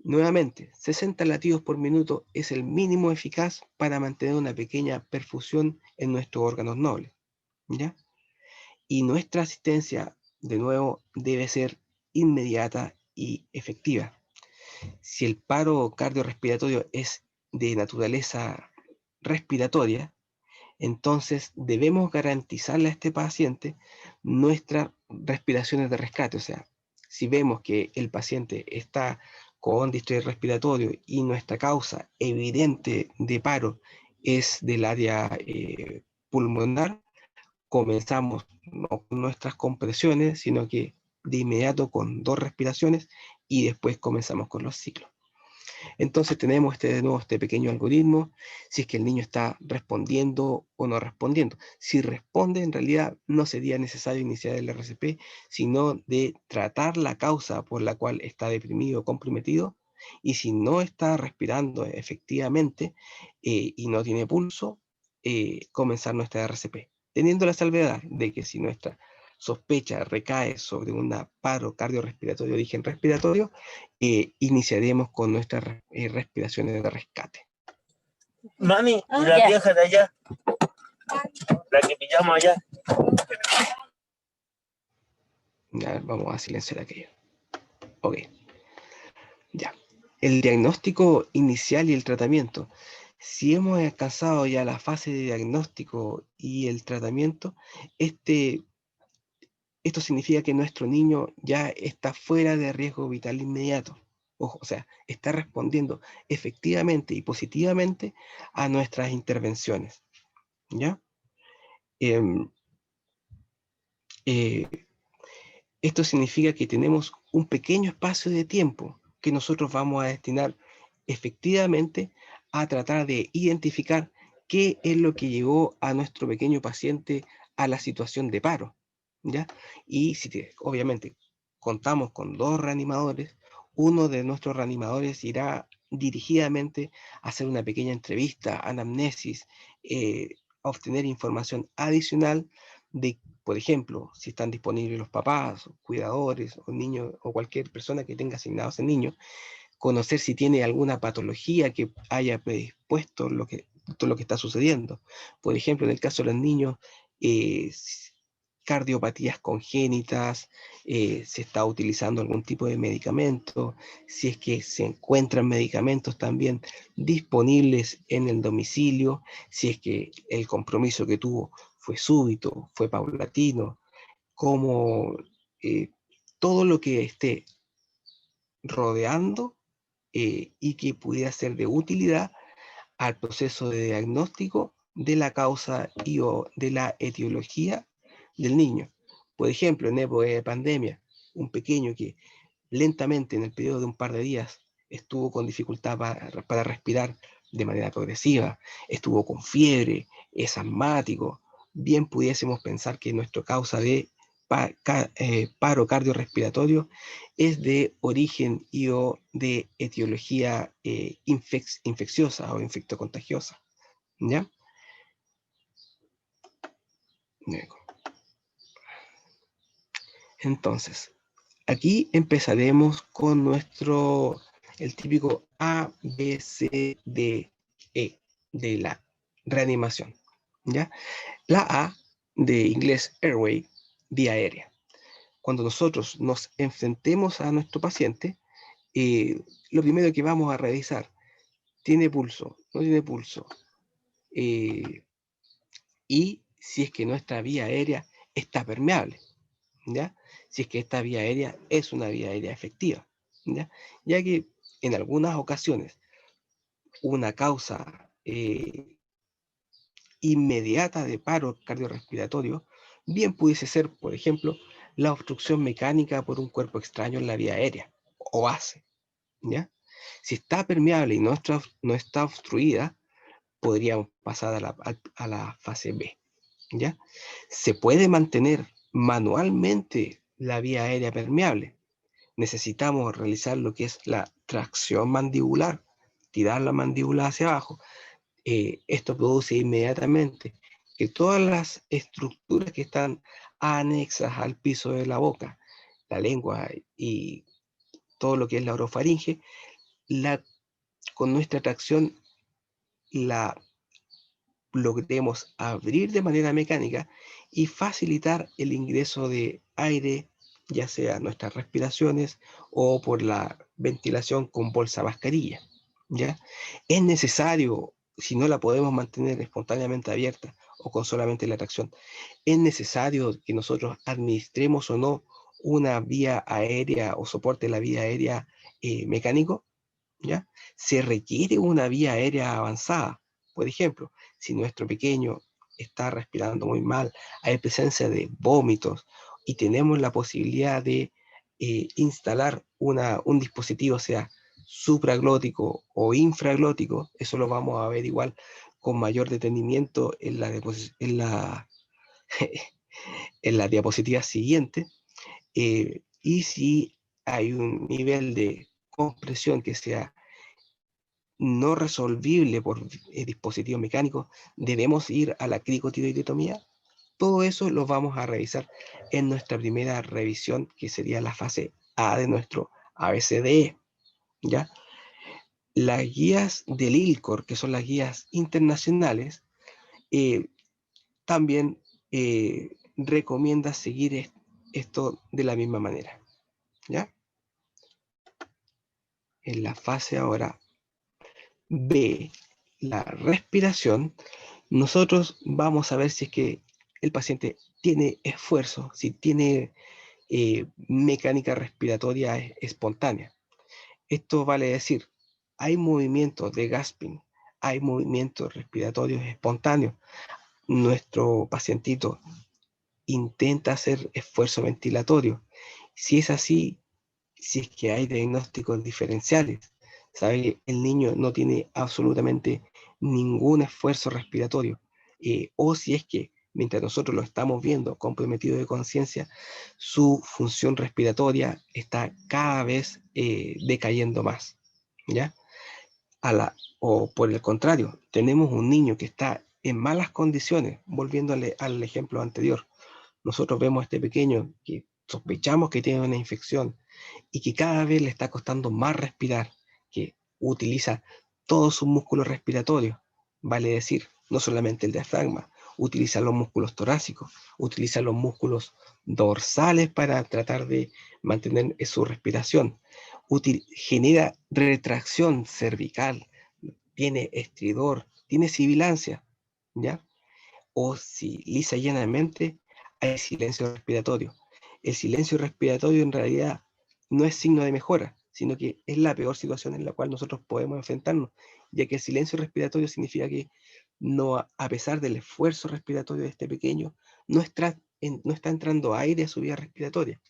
Speaker 1: Nuevamente, 60 latidos por minuto es el mínimo eficaz para mantener una pequeña perfusión en nuestros órganos nobles, ¿ya? Y nuestra asistencia, de nuevo, debe ser inmediata y efectiva. Si el paro cardiorrespiratorio es de naturaleza respiratoria, entonces debemos garantizarle a este paciente nuestras respiraciones de rescate. O sea, si vemos que el paciente está con distrés respiratorio y nuestra causa evidente de paro es del área pulmonar, comenzamos no con nuestras compresiones, sino que de inmediato con 2 respiraciones y después comenzamos con los ciclos. Entonces tenemos de nuevo este pequeño algoritmo, si es que el niño está respondiendo o no respondiendo. Si responde, en realidad no sería necesario iniciar el RCP, sino de tratar la causa por la cual está deprimido o comprometido, y si no está respirando efectivamente y no tiene pulso, comenzar nuestra RCP, teniendo la salvedad de que si nuestra sospecha recae sobre un paro cardiorrespiratorio de origen respiratorio, iniciaremos con nuestras respiraciones de rescate.
Speaker 2: Mami, ¿y la vieja de allá? La que pillamos allá.
Speaker 1: A ver, vamos a silenciar aquello. Ok. Ya. El diagnóstico inicial y el tratamiento. Si hemos alcanzado ya la fase de diagnóstico y el tratamiento, esto significa que nuestro niño ya está fuera de riesgo vital inmediato. Ojo, o sea, está respondiendo efectivamente y positivamente a nuestras intervenciones, ¿ya? Em, eh, Esto significa que tenemos un pequeño espacio de tiempo que nosotros vamos a destinar efectivamente a tratar de identificar qué es lo que llevó a nuestro pequeño paciente a la situación de paro, ¿ya? Y si obviamente contamos con 2 reanimadores, uno de nuestros reanimadores irá dirigidamente hacer una pequeña entrevista, anamnesis, obtener información adicional de, por ejemplo, si están disponibles los papás, o cuidadores, o niños, o cualquier persona que tenga asignado a ese niño, conocer si tiene alguna patología que haya predispuesto todo lo que está sucediendo. Por ejemplo, en el caso de los niños, eh, cardiopatías congénitas, se está utilizando algún tipo de medicamento, si es que se encuentran medicamentos también disponibles en el domicilio, si es que el compromiso que tuvo fue súbito, fue paulatino, como todo lo que esté rodeando y que pudiera ser de utilidad al proceso de diagnóstico de la causa y o de la etiología del niño. Por ejemplo, en época de pandemia, un pequeño que lentamente en el periodo de un par de días estuvo con dificultad para respirar de manera progresiva, estuvo con fiebre, es asmático, bien pudiésemos pensar que nuestra causa de paro cardiorrespiratorio es de origen y o de etiología infecciosa o infectocontagiosa. ¿Ya? Entonces, aquí empezaremos con el típico A, B, C, D, E de la reanimación. ¿Ya? La A de inglés airway, vía aérea. Cuando nosotros nos enfrentemos a nuestro paciente, lo primero que vamos a revisar, ¿tiene pulso? ¿No tiene pulso? Y si es que nuestra vía aérea está permeable, ¿ya? Si es que esta vía aérea es una vía aérea efectiva, ¿ya? Ya que en algunas ocasiones una causa inmediata de paro cardiorrespiratorio bien pudiese ser, por ejemplo, la obstrucción mecánica por un cuerpo extraño en la vía aérea, o ACE, ¿ya? Si está permeable y no está obstruida, podríamos pasar a la fase B, ¿ya? Se puede mantener manualmente la vía aérea permeable. Necesitamos realizar lo que es la tracción mandibular, tirar la mandíbula hacia abajo. Esto produce inmediatamente que todas las estructuras que están anexas al piso de la boca, la lengua y todo lo que es la orofaringe, con nuestra tracción la logremos abrir de manera mecánica y facilitar el ingreso de aire, ya sea nuestras respiraciones o por la ventilación con bolsa mascarilla, ¿ya? Es necesario, si no la podemos mantener espontáneamente abierta o con solamente la tracción, es necesario que nosotros administremos o no una vía aérea o soporte de la vía aérea mecánico, ¿ya? Se requiere una vía aérea avanzada. Por ejemplo, si nuestro pequeño está respirando muy mal, hay presencia de vómitos y tenemos la posibilidad de instalar un dispositivo, sea supraglótico o infraglótico, eso lo vamos a ver igual con mayor detenimiento en la diapositiva siguiente. Y si hay un nivel de compresión que sea no resolvible por dispositivos mecánicos, debemos ir a la cricotiroidetomía. Todo eso lo vamos a revisar en nuestra primera revisión, que sería la fase A de nuestro ABCDE, ¿ya? Las guías del ILCOR, que son las guías internacionales, también recomienda seguir esto de la misma manera, ¿ya? En la fase ahora B, la respiración, nosotros vamos a ver si es que el paciente tiene esfuerzo, si tiene mecánica respiratoria espontánea. Esto vale decir, hay movimientos de gasping, hay movimientos respiratorios espontáneos. Nuestro pacientito intenta hacer esfuerzo ventilatorio. Si es así, si es que hay diagnósticos diferenciales, sabe que el niño no tiene absolutamente ningún esfuerzo respiratorio, o si es que mientras nosotros lo estamos viendo comprometido de conciencia, su función respiratoria está cada vez decayendo más, ¿ya? o por el contrario, tenemos un niño que está en malas condiciones, volviéndole al ejemplo anterior. Nosotros vemos a este pequeño que sospechamos que tiene una infección y que cada vez le está costando más respirar, que utiliza todos sus músculos respiratorios, vale decir, no solamente el diafragma, utiliza los músculos torácicos, utiliza los músculos dorsales para tratar de mantener su respiración, genera retracción cervical, tiene estridor, tiene sibilancia, ¿ya? O si lisa y llanamente hay silencio respiratorio. El silencio respiratorio en realidad no es signo de mejora, sino que es la peor situación en la cual nosotros podemos enfrentarnos, ya que el silencio respiratorio significa que no, a pesar del esfuerzo respiratorio de este pequeño, no está entrando aire a su vía respiratoria.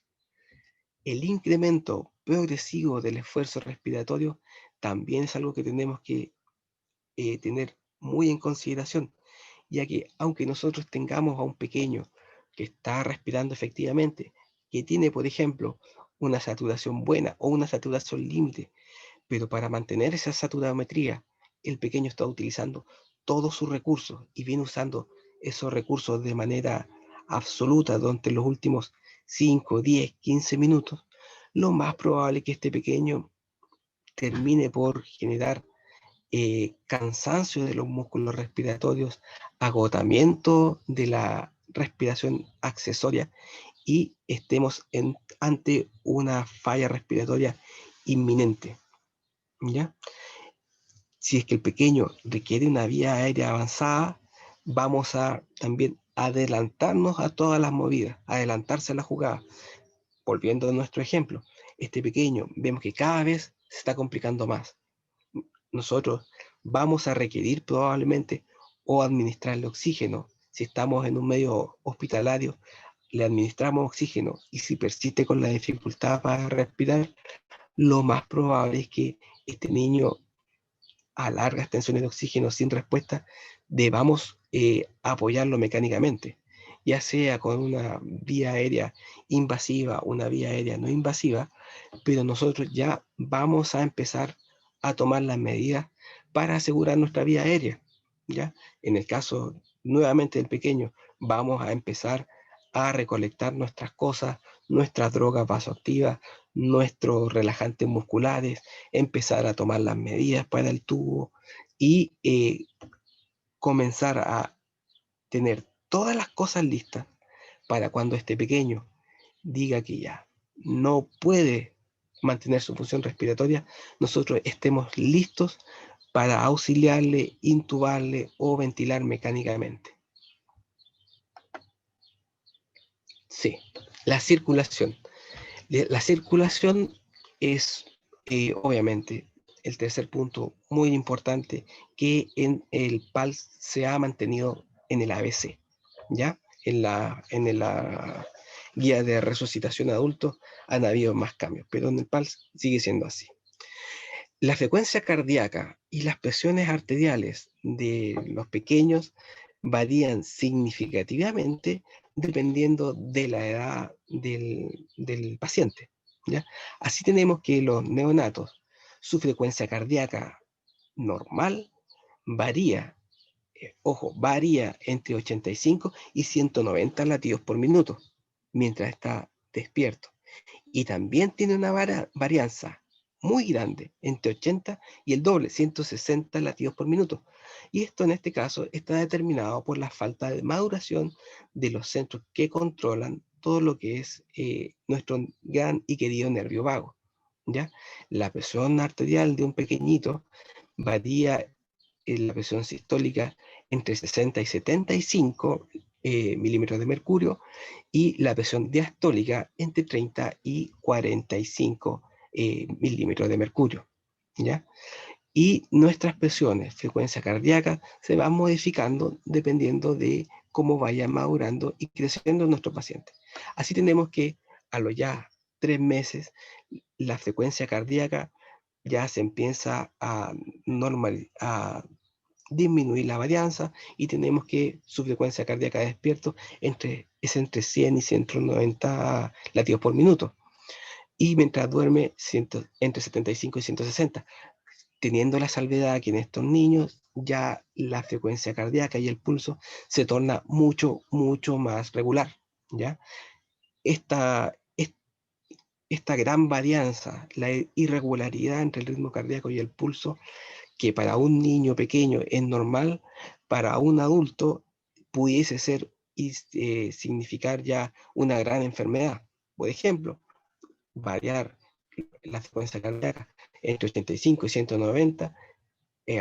Speaker 1: El incremento progresivo del esfuerzo respiratorio también es algo que tenemos que tener muy en consideración, ya que aunque nosotros tengamos a un pequeño que está respirando efectivamente, que tiene, por ejemplo, una saturación buena o una saturación límite, pero para mantener esa saturametría, el pequeño está utilizando todos sus recursos y viene usando esos recursos de manera absoluta durante los últimos 5, 10, 15 minutos, lo más probable es que este pequeño termine por generar cansancio de los músculos respiratorios, agotamiento de la respiración accesoria y estemos ante una falla respiratoria inminente, ¿ya? Si es que el pequeño requiere una vía aérea avanzada, vamos a también adelantarnos a todas las movidas, adelantarse a la jugada. Volviendo a nuestro ejemplo, este pequeño vemos que cada vez se está complicando más. Nosotros vamos a requerir probablemente o administrarle oxígeno. Si estamos en un medio hospitalario, le administramos oxígeno y si persiste con la dificultad para respirar, lo más probable es que este niño a largas tensiones de oxígeno sin respuesta debamos apoyarlo mecánicamente, ya sea con una vía aérea invasiva, una vía aérea no invasiva, pero nosotros ya vamos a empezar a tomar las medidas para asegurar nuestra vía aérea. ¿Ya? En el caso nuevamente del pequeño, vamos a empezar a recolectar nuestras cosas, nuestras drogas vasoactivas, nuestros relajantes musculares, empezar a tomar las medidas para el tubo y comenzar a tener todas las cosas listas para cuando este pequeño diga que ya no puede mantener su función respiratoria, nosotros estemos listos para auxiliarle, intubarle o ventilar mecánicamente. Sí, la circulación. La circulación es obviamente el tercer punto muy importante que en el PALS se ha mantenido en el ABC, ¿ya? En la guía de resucitación adulto han habido más cambios, pero en el PALS sigue siendo así. La frecuencia cardíaca y las presiones arteriales de los pequeños varían significativamente dependiendo de la edad del paciente, ¿ya? Así tenemos que los neonatos, su frecuencia cardíaca normal varía, ojo, varía entre 85 y 190 latidos por minuto mientras está despierto. Y también tiene una varianza muy grande, entre 80 y el doble, 160 latidos por minuto. Y esto en este caso está determinado por la falta de maduración de los centros que controlan todo lo que es nuestro gran y querido nervio vago. ¿Ya? La presión arterial de un pequeñito varía en la presión sistólica entre 60 y 75 milímetros de mercurio y la presión diastólica entre 30 y 45 milímetros de mercurio, ¿ya? Y nuestras presiones, frecuencia cardíaca, se van modificando dependiendo de cómo vaya madurando y creciendo nuestro paciente. Así tenemos que a los ya 3 meses, la frecuencia cardíaca ya se empieza a disminuir la varianza y tenemos que su frecuencia cardíaca despierto es entre 100 y 190 latidos por minuto. Y mientras duerme entre 75 y 160. teniendo la salvedad que en estos niños ya la frecuencia cardíaca y el pulso se torna mucho, mucho más regular, ¿ya? Esta, esta gran varianza, la irregularidad entre el ritmo cardíaco y el pulso, que para un niño pequeño es normal, para un adulto pudiese ser y significar ya una gran enfermedad. Por ejemplo, variar la frecuencia cardíaca entre 85 y 190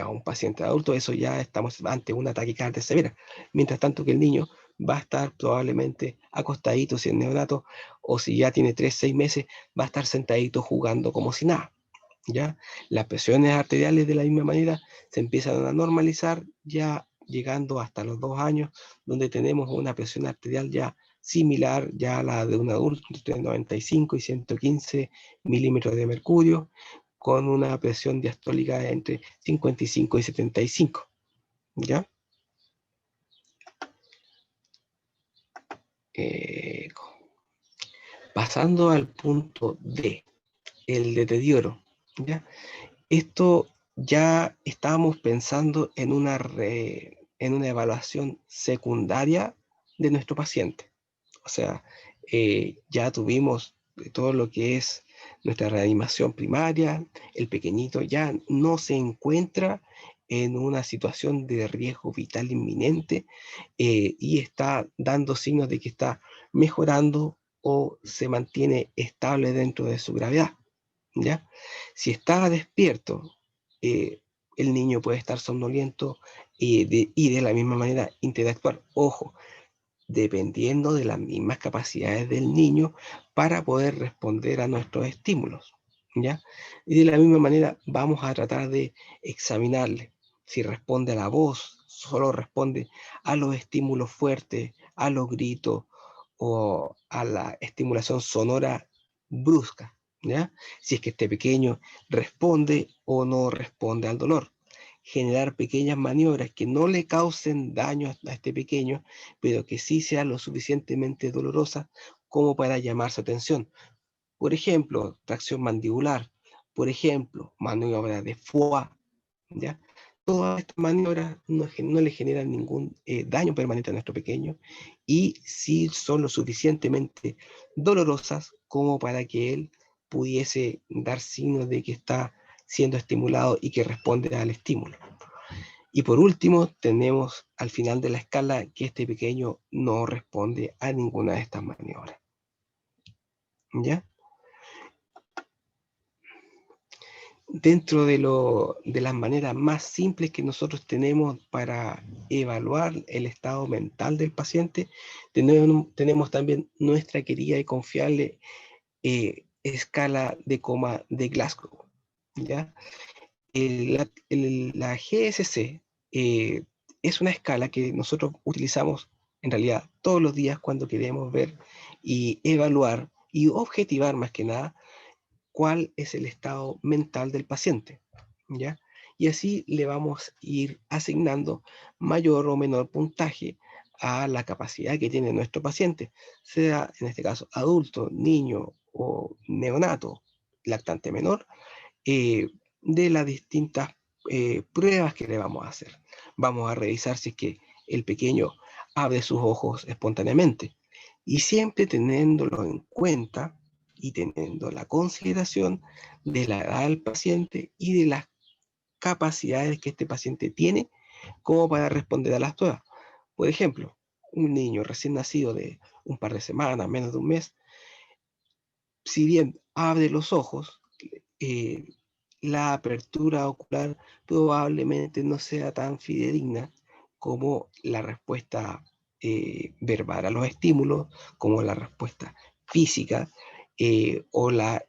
Speaker 1: a un paciente adulto, eso ya estamos ante una taquicardia severa. Mientras tanto que el niño va a estar probablemente acostadito si es neonato, o si ya tiene 3, 6 meses, va a estar sentadito jugando como si nada. ¿Ya? Las presiones arteriales de la misma manera se empiezan a normalizar ya llegando hasta los 2 años, donde tenemos una presión arterial ya similar ya a la de un adulto, entre 95 y 115 milímetros de mercurio, con una presión diastólica entre 55 y 75. ¿Ya? Eh, Pasando al punto D, el deterioro. ¿Ya? Esto ya estábamos pensando en en una evaluación secundaria de nuestro paciente. O sea, ya tuvimos todo lo que es nuestra reanimación primaria, el pequeñito ya no se encuentra en una situación de riesgo vital inminente y está dando signos de que está mejorando o se mantiene estable dentro de su gravedad. ¿Ya? Si está despierto, eh, el niño puede estar somnoliento y de la misma manera interactuar. Ojo, dependiendo de las mismas capacidades del niño para poder responder a nuestros estímulos, ¿ya? Y de la misma manera vamos a tratar de examinarle si responde a la voz, solo responde a los estímulos fuertes, a los gritos o a la estimulación sonora brusca, ¿ya? Si es que este pequeño responde o no responde al dolor. Generar pequeñas maniobras que no le causen daño a este pequeño, pero que sí sean lo suficientemente dolorosas como para llamar su atención. Por ejemplo, tracción mandibular, por ejemplo, maniobra de foie, ¿ya? Todas estas maniobras no le generan ningún daño permanente a nuestro pequeño y sí son lo suficientemente dolorosas como para que él pudiese dar signos de que está siendo estimulado y que responde al estímulo. Y por último, tenemos al final de la escala que este pequeño no responde a ninguna de estas maniobras. ¿Ya? Dentro de las maneras más simples que nosotros tenemos para evaluar el estado mental del paciente, tenemos también nuestra querida y confiable escala de coma de Glasgow. ¿Ya? La GSC es una escala que nosotros utilizamos en realidad todos los días cuando queremos ver y evaluar y objetivar más que nada cuál es el estado mental del paciente, ¿ya? Y así le vamos a ir asignando mayor o menor puntaje a la capacidad que tiene nuestro paciente, sea en este caso adulto, niño o neonato, lactante menor, de las distintas pruebas que le vamos a hacer. Vamos a revisar si es que el pequeño abre sus ojos espontáneamente y siempre teniéndolo en cuenta y teniendo la consideración de la edad del paciente y de las capacidades que este paciente tiene como para responder a las pruebas. Por ejemplo, un niño recién nacido de un par de semanas, menos de un mes, si bien abre los ojos, eh, la apertura ocular probablemente no sea tan fidedigna como la respuesta verbal a los estímulos, como la respuesta física o la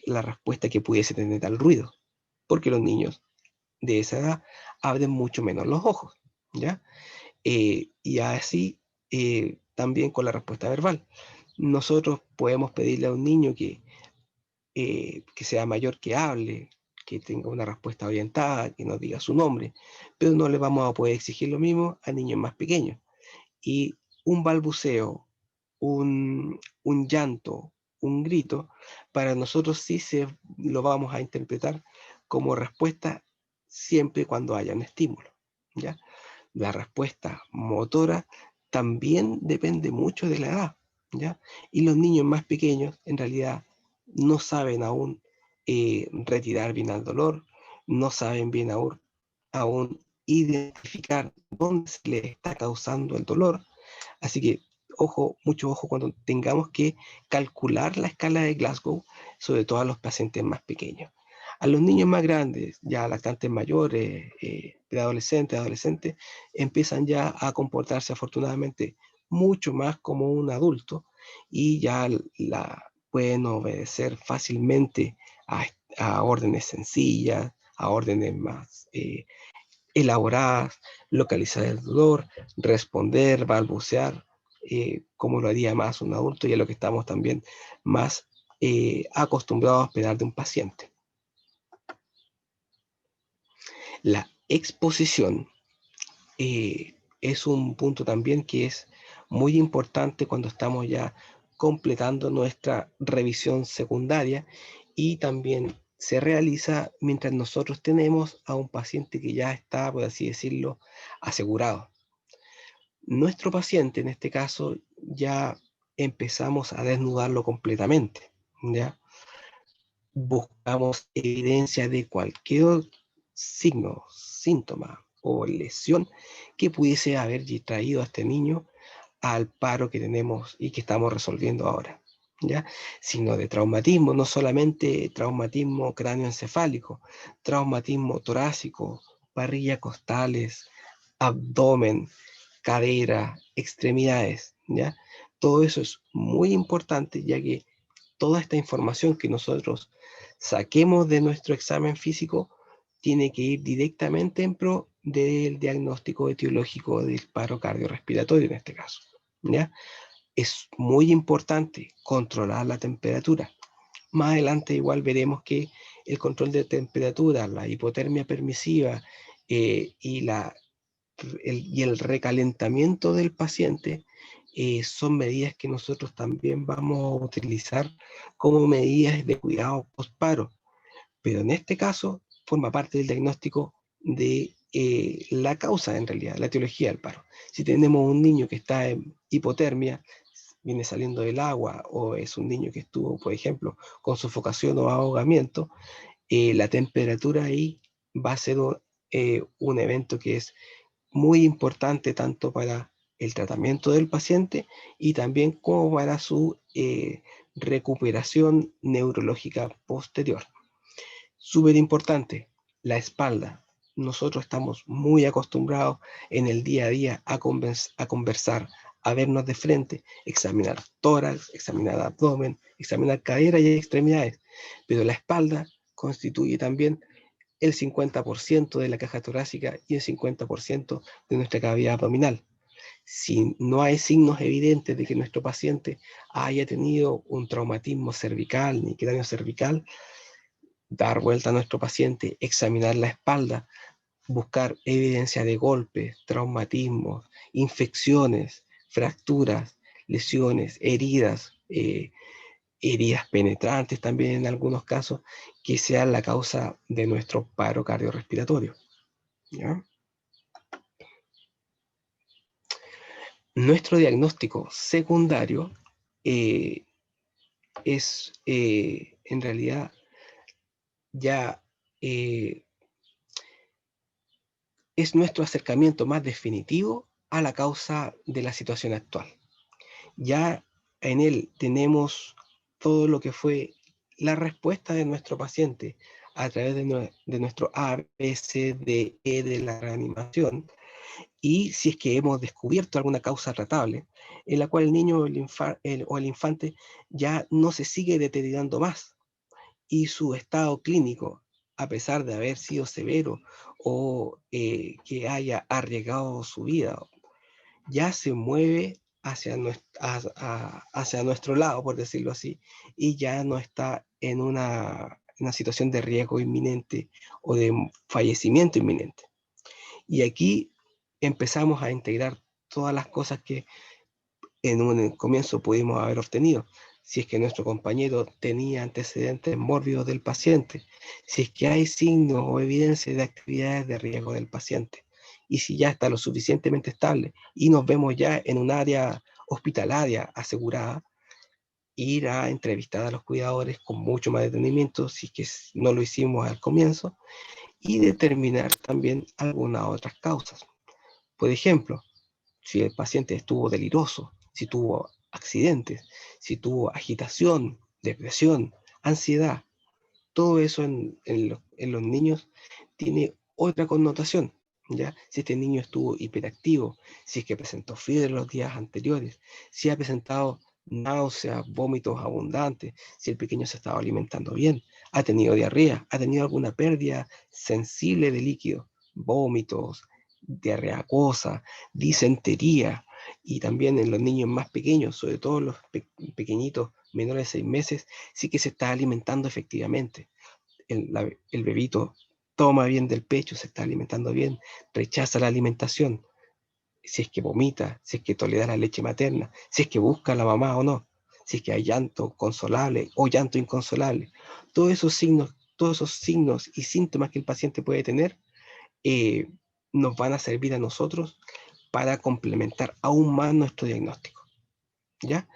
Speaker 1: respuesta que pudiese tener al ruido, porque los niños de esa edad abren mucho menos los ojos, ¿ya? Y así también con la respuesta verbal. Nosotros podemos pedirle a un niño que sea mayor que hable, que tenga una respuesta orientada, que nos diga su nombre, pero no le vamos a poder exigir lo mismo a niños más pequeños. Y un balbuceo, un llanto, un grito, para nosotros sí lo vamos a interpretar como respuesta siempre cuando haya un estímulo, ¿ya? La respuesta motora también depende mucho de la edad, ¿ya? Y los niños más pequeños en realidad no saben aún retirar bien al dolor, no saben bien aún identificar dónde se le está causando el dolor. Así que ojo, mucho ojo cuando tengamos que calcular la escala de Glasgow, sobre todo a los pacientes más pequeños. A los niños más grandes, ya lactantes mayores, preadolescentes, adolescentes, empiezan ya a comportarse afortunadamente mucho más como un adulto y ya pueden obedecer fácilmente a órdenes sencillas, a órdenes más elaboradas, localizar el dolor, responder, balbucear, como lo haría más un adulto y a lo que estamos también más acostumbrados a esperar de un paciente. La exposición es un punto también que es muy importante cuando estamos ya completando nuestra revisión secundaria y también se realiza mientras nosotros tenemos a un paciente que ya está, por así decirlo, asegurado. Nuestro paciente, en este caso, ya empezamos a desnudarlo completamente, ¿ya? Buscamos evidencia de cualquier signo, síntoma o lesión que pudiese haber traído a este niño al paro que tenemos y que estamos resolviendo ahora, ¿ya? Sino de traumatismo, no solamente traumatismo cráneoencefálico, traumatismo torácico, parrillas costales, abdomen, cadera, extremidades, ¿ya? Todo eso es muy importante, ya que toda esta información que nosotros saquemos de nuestro examen físico tiene que ir directamente en pro del diagnóstico etiológico del paro cardiorrespiratorio en este caso, ¿ya? Es muy importante controlar la temperatura. Más adelante igual veremos que el control de temperatura, la hipotermia permisiva y el recalentamiento del paciente son medidas que nosotros también vamos a utilizar como medidas de cuidado postparo, pero en este caso forma parte del diagnóstico de la causa en realidad, la etiología del paro. Si tenemos un niño que está en hipotermia, viene saliendo del agua, o es un niño que estuvo, por ejemplo, con sofocación o ahogamiento, la temperatura ahí va a ser un evento que es muy importante tanto para el tratamiento del paciente y también como para su recuperación neurológica posterior. Súper importante, la espalda. Nosotros estamos muy acostumbrados en el día a día a conversar, a vernos de frente, examinar tórax, examinar abdomen, examinar cadera y extremidades, pero la espalda constituye también el 50% de la caja torácica y el 50% de nuestra cavidad abdominal. Si no hay signos evidentes de que nuestro paciente haya tenido un traumatismo cervical ni cráneo cervical, dar vuelta a nuestro paciente, examinar la espalda, buscar evidencia de golpes, traumatismos, infecciones, fracturas, lesiones, heridas, heridas penetrantes también en algunos casos, que sean la causa de nuestro paro cardiorrespiratorio, ¿ya? Nuestro diagnóstico secundario es en realidad ya es nuestro acercamiento más definitivo a la causa de la situación actual. Ya en él tenemos todo lo que fue la respuesta de nuestro paciente a través de nuestro A, B, C, D, E de la reanimación, y si es que hemos descubierto alguna causa tratable en la cual el niño o el infante ya no se sigue deteriorando más y su estado clínico, a pesar de haber sido severo o que haya arriesgado su vida, ya se mueve hacia nuestro lado, por decirlo así, y ya no está en una situación de riesgo inminente o de fallecimiento inminente. Y aquí empezamos a integrar todas las cosas que en un comienzo pudimos haber obtenido, si es que nuestro compañero tenía antecedentes mórbidos del paciente, si es que hay signos o evidencia de actividades de riesgo del paciente, y si ya está lo suficientemente estable y nos vemos ya en un área hospitalaria asegurada, ir a entrevistar a los cuidadores con mucho más detenimiento, si es que no lo hicimos al comienzo, y determinar también algunas otras causas. Por ejemplo, si el paciente estuvo deliroso, si tuvo accidentes, si tuvo agitación, depresión, ansiedad, todo eso en los niños tiene otra connotación, ¿ya? Si este niño estuvo hiperactivo, si es que presentó fiebre los días anteriores, si ha presentado náuseas, vómitos abundantes, si el pequeño se estaba alimentando bien, ha tenido diarrea, ha tenido alguna pérdida sensible de líquido, vómitos, diarrea acuosa, disentería, y también en los niños más pequeños, sobre todo los pequeñitos menores de 6 meses, sí que se está alimentando efectivamente. El bebito toma bien del pecho, se está alimentando bien, rechaza la alimentación, si es que vomita, si es que tolera la leche materna, si es que busca a la mamá o no, si es que hay llanto consolable o llanto inconsolable. Todos esos signos y síntomas que el paciente puede tener eh, nos van a servir a nosotros para complementar aún más nuestro diagnóstico. ¿Ya?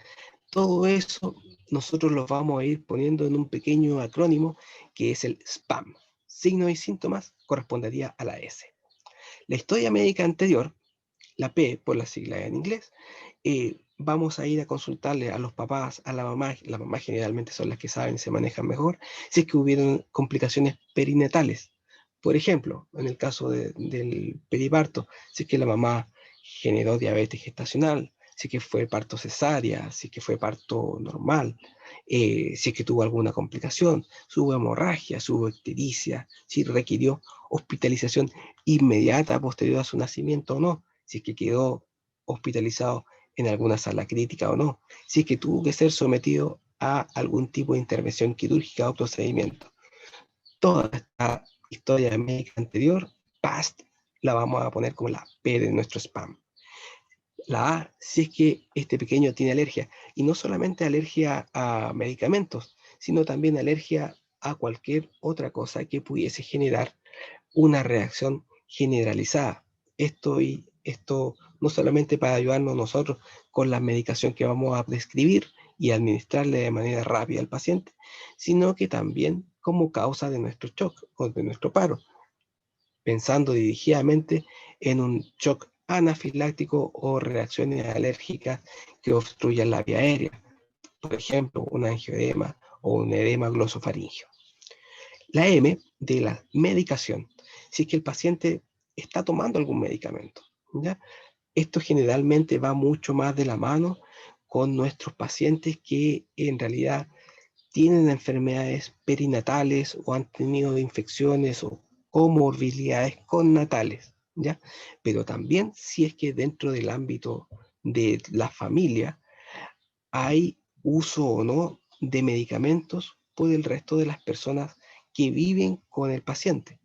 Speaker 1: Todo eso nosotros lo vamos a ir poniendo en un pequeño acrónimo que es el SPAM. Signos y síntomas correspondería a la S. La historia médica anterior, la P por la sigla en inglés, vamos a ir a consultarle a los papás, a las mamás generalmente son las que saben y se manejan mejor, si es que hubieron complicaciones perinatales. Por ejemplo, en el caso del periparto, si es que la mamá generó diabetes gestacional, si es que fue parto cesárea, si es que fue parto normal, si es que tuvo alguna complicación, si hubo hemorragia, si hubo ictericia, si requirió hospitalización inmediata posterior a su nacimiento o no, si es que quedó hospitalizado en alguna sala crítica o no, si es que tuvo que ser sometido a algún tipo de intervención quirúrgica o procedimiento. Toda esta historia médica anterior, past, la vamos a poner como la P de nuestro spam. La A, si es que este pequeño tiene alergia, y no solamente alergia a medicamentos, sino también alergia a cualquier otra cosa que pudiese generar una reacción generalizada. Esto no solamente para ayudarnos nosotros con la medicación que vamos a prescribir y administrarle de manera rápida al paciente, sino que también como causa de nuestro shock o de nuestro paro, pensando dirigidamente en un shock anafiláctico o reacciones alérgicas que obstruyan la vía aérea, por ejemplo, un angioedema o un edema glosofaringeo. La M de la medicación, si es que el paciente está tomando algún medicamento, ¿ya? Esto generalmente va mucho más de la mano con nuestros pacientes que en realidad tienen enfermedades perinatales o han tenido infecciones o comorbilidades connatales, ¿ya? Pero también si es que dentro del ámbito de la familia hay uso o no de medicamentos por el resto de las personas que viven con el paciente,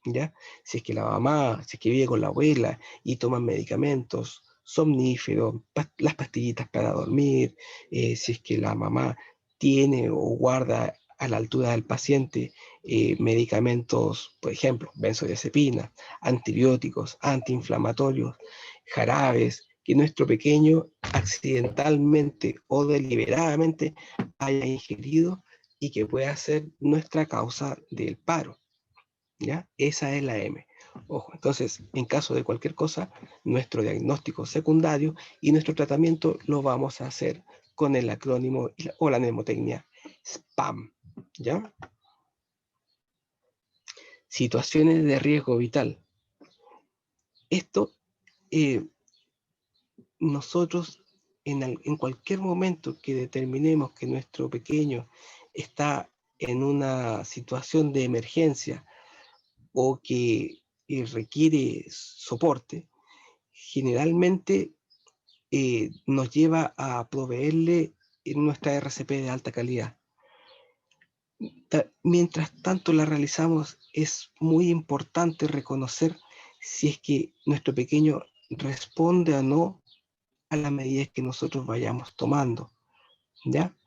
Speaker 1: ¿ya? Si es que la mamá, si es que vive con la abuela y toman medicamentos, somníferos, las pastillitas para dormir, si es que la mamá tiene o guarda a la altura del paciente medicamentos, por ejemplo, benzodiazepina, antibióticos, antiinflamatorios, jarabes, que nuestro pequeño accidentalmente o deliberadamente haya ingerido y que pueda ser nuestra causa del paro. ¿Ya? Esa es la M. Ojo, entonces, en caso de cualquier cosa, nuestro diagnóstico secundario y nuestro tratamiento lo vamos a hacer con el acrónimo o la mnemotecnia SPAM. ¿Ya? Situaciones de riesgo vital. Esto, nosotros en cualquier momento que determinemos que nuestro pequeño está en una situación de emergencia o que requiere soporte, generalmente nos lleva a proveerle nuestra RCP de alta calidad. Mientras tanto la realizamos, es muy importante reconocer si es que nuestro pequeño responde o no a las medidas que nosotros vayamos tomando, ¿ya?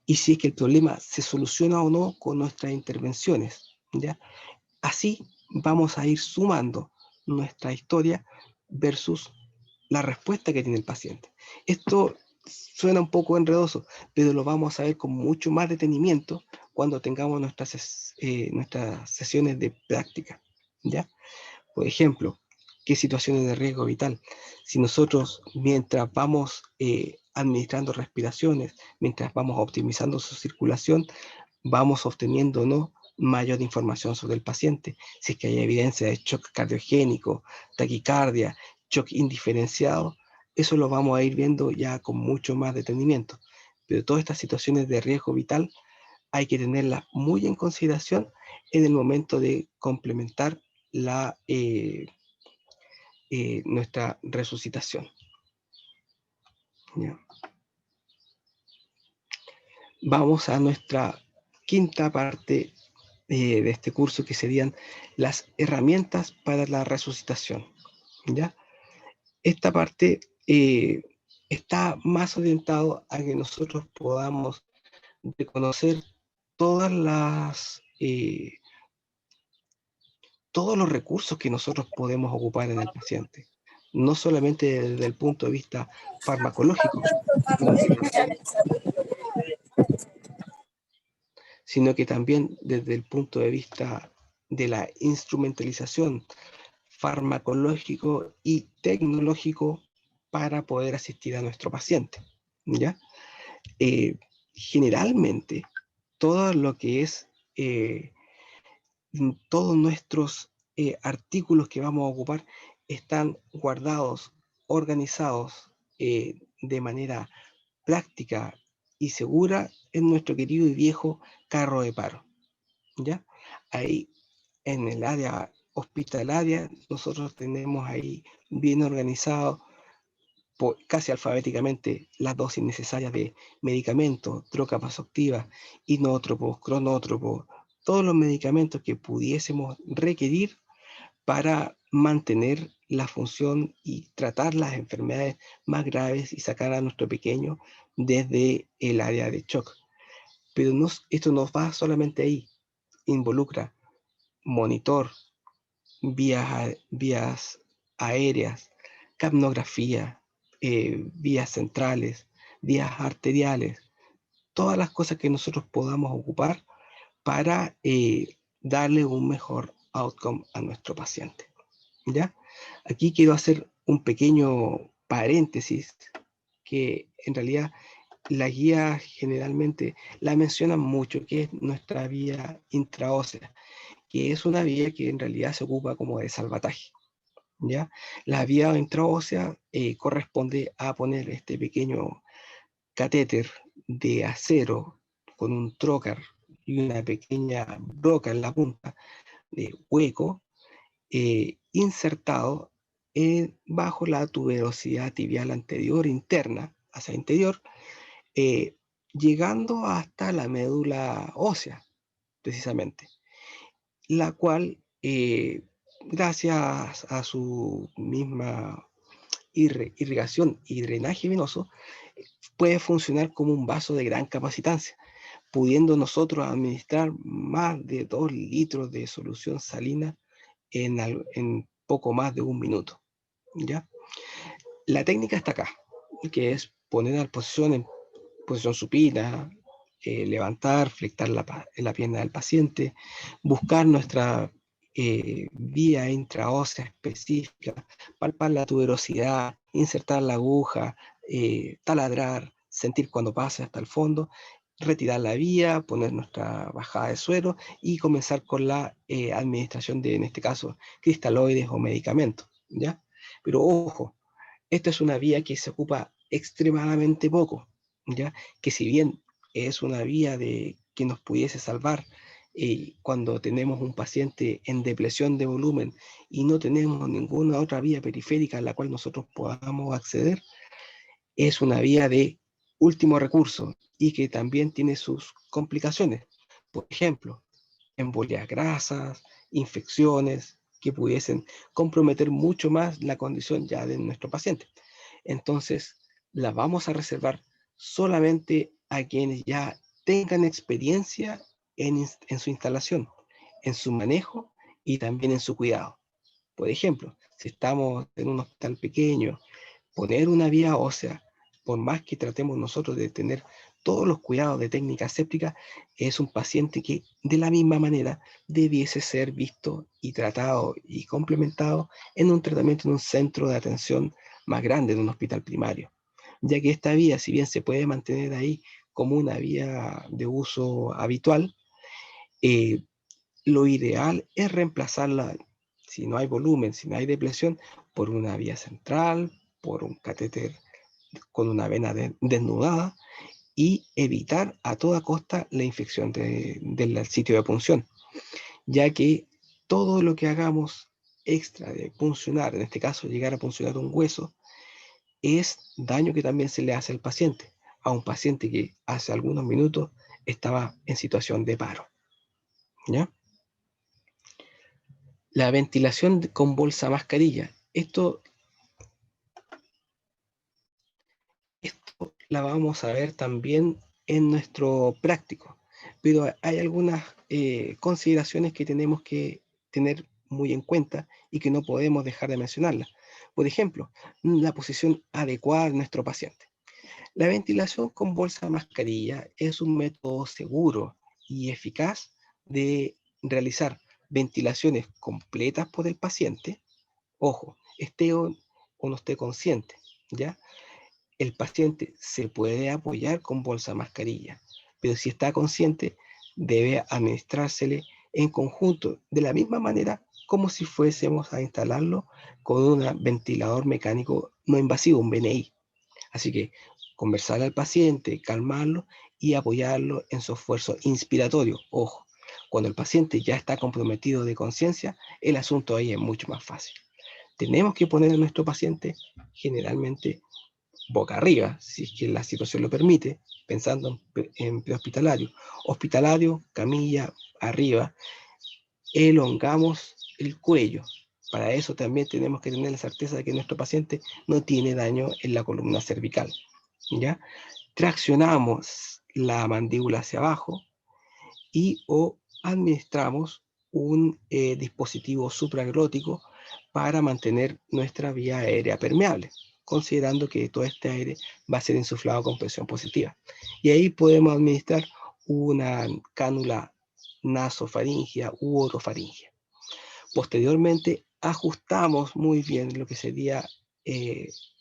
Speaker 1: y si es que el problema se soluciona o no con nuestras intervenciones, ¿ya? Así vamos a ir sumando nuestra historia versus la respuesta que tiene el paciente. Esto suena un poco enredoso, pero lo vamos a ver con mucho más detenimiento cuando tengamos nuestras sesiones de práctica, ¿ya? Por ejemplo, ¿qué situaciones de riesgo vital? Si nosotros, mientras vamos administrando respiraciones, mientras vamos optimizando su circulación, vamos obteniendo o no mayor información sobre el paciente. Si es que hay evidencia de shock cardiogénico, taquicardia, shock indiferenciado, eso lo vamos a ir viendo ya con mucho más detenimiento. Pero todas estas situaciones de riesgo vital hay que tenerlas muy en consideración en el momento de complementar nuestra resucitación. ¿Ya? Vamos a nuestra quinta parte de este curso, que serían las herramientas para la resucitación, ¿ya? Esta parte está más orientado a que nosotros podamos reconocer todas todos los recursos que nosotros podemos ocupar en el paciente, no solamente desde el punto de vista farmacológico, sino que también desde el punto de vista de la instrumentalización farmacológico y tecnológico para poder asistir a nuestro paciente, ¿ya? Generalmente, todo lo que es, todos nuestros artículos que vamos a ocupar están guardados, organizados de manera práctica y segura en nuestro querido y viejo carro de paro, ¿ya? Ahí en el área hospitalaria nosotros tenemos ahí bien organizado, casi alfabéticamente, las dosis necesarias de medicamentos, drogas vasoactivas, inótropos, cronótropos, todos los medicamentos que pudiésemos requerir para mantener la función y tratar las enfermedades más graves y sacar a nuestro pequeño desde el área de shock. Pero esto no va solamente ahí, involucra monitor, vías aéreas, capnografía, vías centrales, vías arteriales, todas las cosas que nosotros podamos ocupar para darle un mejor outcome a nuestro paciente, ¿ya? Aquí quiero hacer un pequeño paréntesis, que en realidad la guía generalmente la mencionan mucho, que es nuestra vía intraósea, que es una vía que en realidad se ocupa como de salvataje, ¿ya? La vía intraósea corresponde a poner este pequeño catéter de acero con un trocar y una pequeña broca en la punta de hueco, insertado bajo la tuberosidad tibial anterior interna, hacia interior, eh, llegando hasta la médula ósea, precisamente, la cual, gracias a su misma irrigación y drenaje venoso, puede funcionar como un vaso de gran capacitancia, pudiendo nosotros administrar más de 2 litros de solución salina en poco más de un minuto, ¿ya? La técnica está acá, que es poner en posición supina, levantar, flectar la pierna del paciente, buscar nuestra vía intraósea específica, palpar la tuberosidad, insertar la aguja, taladrar, sentir cuando pase hasta el fondo, retirar la vía, poner nuestra bajada de suero y comenzar con la administración de, en este caso, cristaloides o medicamentos, ¿ya? Pero ojo, esta es una vía que se ocupa extremadamente poco, ¿ya? Que si bien es una vía que nos pudiese salvar cuando tenemos un paciente en depresión de volumen y no tenemos ninguna otra vía periférica a la cual nosotros podamos acceder, es una vía de último recurso y que también tiene sus complicaciones. Por ejemplo, embolias grasas, infecciones que pudiesen comprometer mucho más la condición ya de nuestro paciente. Entonces, la vamos a reservar solamente a quienes ya tengan experiencia en su instalación, en su manejo y también en su cuidado. Por ejemplo, si estamos en un hospital pequeño, poner una vía ósea, por más que tratemos nosotros de tener todos los cuidados de técnica séptica, es un paciente que de la misma manera debiese ser visto y tratado y complementado en un tratamiento en un centro de atención más grande, de un hospital primario, ya que esta vía, si bien se puede mantener ahí como una vía de uso habitual, eh, lo ideal es reemplazarla, si no hay volumen, si no hay depresión, por una vía central, por un catéter con una vena desnudada, y evitar a toda costa la infección del sitio de punción, ya que todo lo que hagamos extra de puncionar, en este caso llegar a puncionar un hueso, es daño que también se le hace al paciente, a un paciente que hace algunos minutos estaba en situación de paro, ¿ya? La ventilación con bolsa mascarilla. Esto la vamos a ver también en nuestro práctico, pero hay algunas consideraciones que tenemos que tener muy en cuenta y que no podemos dejar de mencionarlas. Por ejemplo, la posición adecuada de nuestro paciente. La ventilación con bolsa mascarilla es un método seguro y eficaz de realizar ventilaciones completas por el paciente. Ojo, esté o no esté consciente, ¿ya? El paciente se puede apoyar con bolsa mascarilla, pero si está consciente, debe administrársele en conjunto, de la misma manera como si fuésemos a instalarlo con un ventilador mecánico no invasivo, un BNI. Así que conversar al paciente, calmarlo y apoyarlo en su esfuerzo inspiratorio. Ojo, cuando el paciente ya está comprometido de conciencia, el asunto ahí es mucho más fácil. Tenemos que poner a nuestro paciente generalmente boca arriba, si es que la situación lo permite, pensando en prehospitalario. Hospitalario, camilla, arriba, elongamos el cuello. Para eso también tenemos que tener la certeza de que nuestro paciente no tiene daño en la columna cervical, ¿ya? Traccionamos la mandíbula hacia abajo y o administramos un dispositivo supraglótico para mantener nuestra vía aérea permeable, considerando que todo este aire va a ser insuflado con presión positiva. Y ahí podemos administrar una cánula nasofaringea u orofaringea. Posteriormente, ajustamos muy bien lo que sería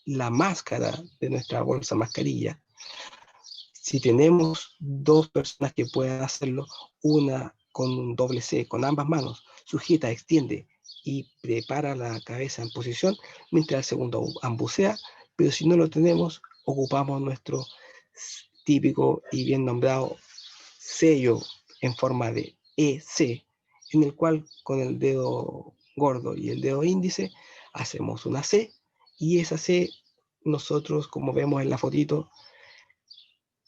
Speaker 1: la máscara de nuestra bolsa mascarilla. Si tenemos dos personas que puedan hacerlo, una con un doble C, con ambas manos, sujeta, extiende y prepara la cabeza en posición, mientras el segundo ambucea, pero si no lo tenemos, ocupamos nuestro típico y bien nombrado sello en forma de EC, en el cual con el dedo gordo y el dedo índice hacemos una C, y esa C nosotros, como vemos en la fotito,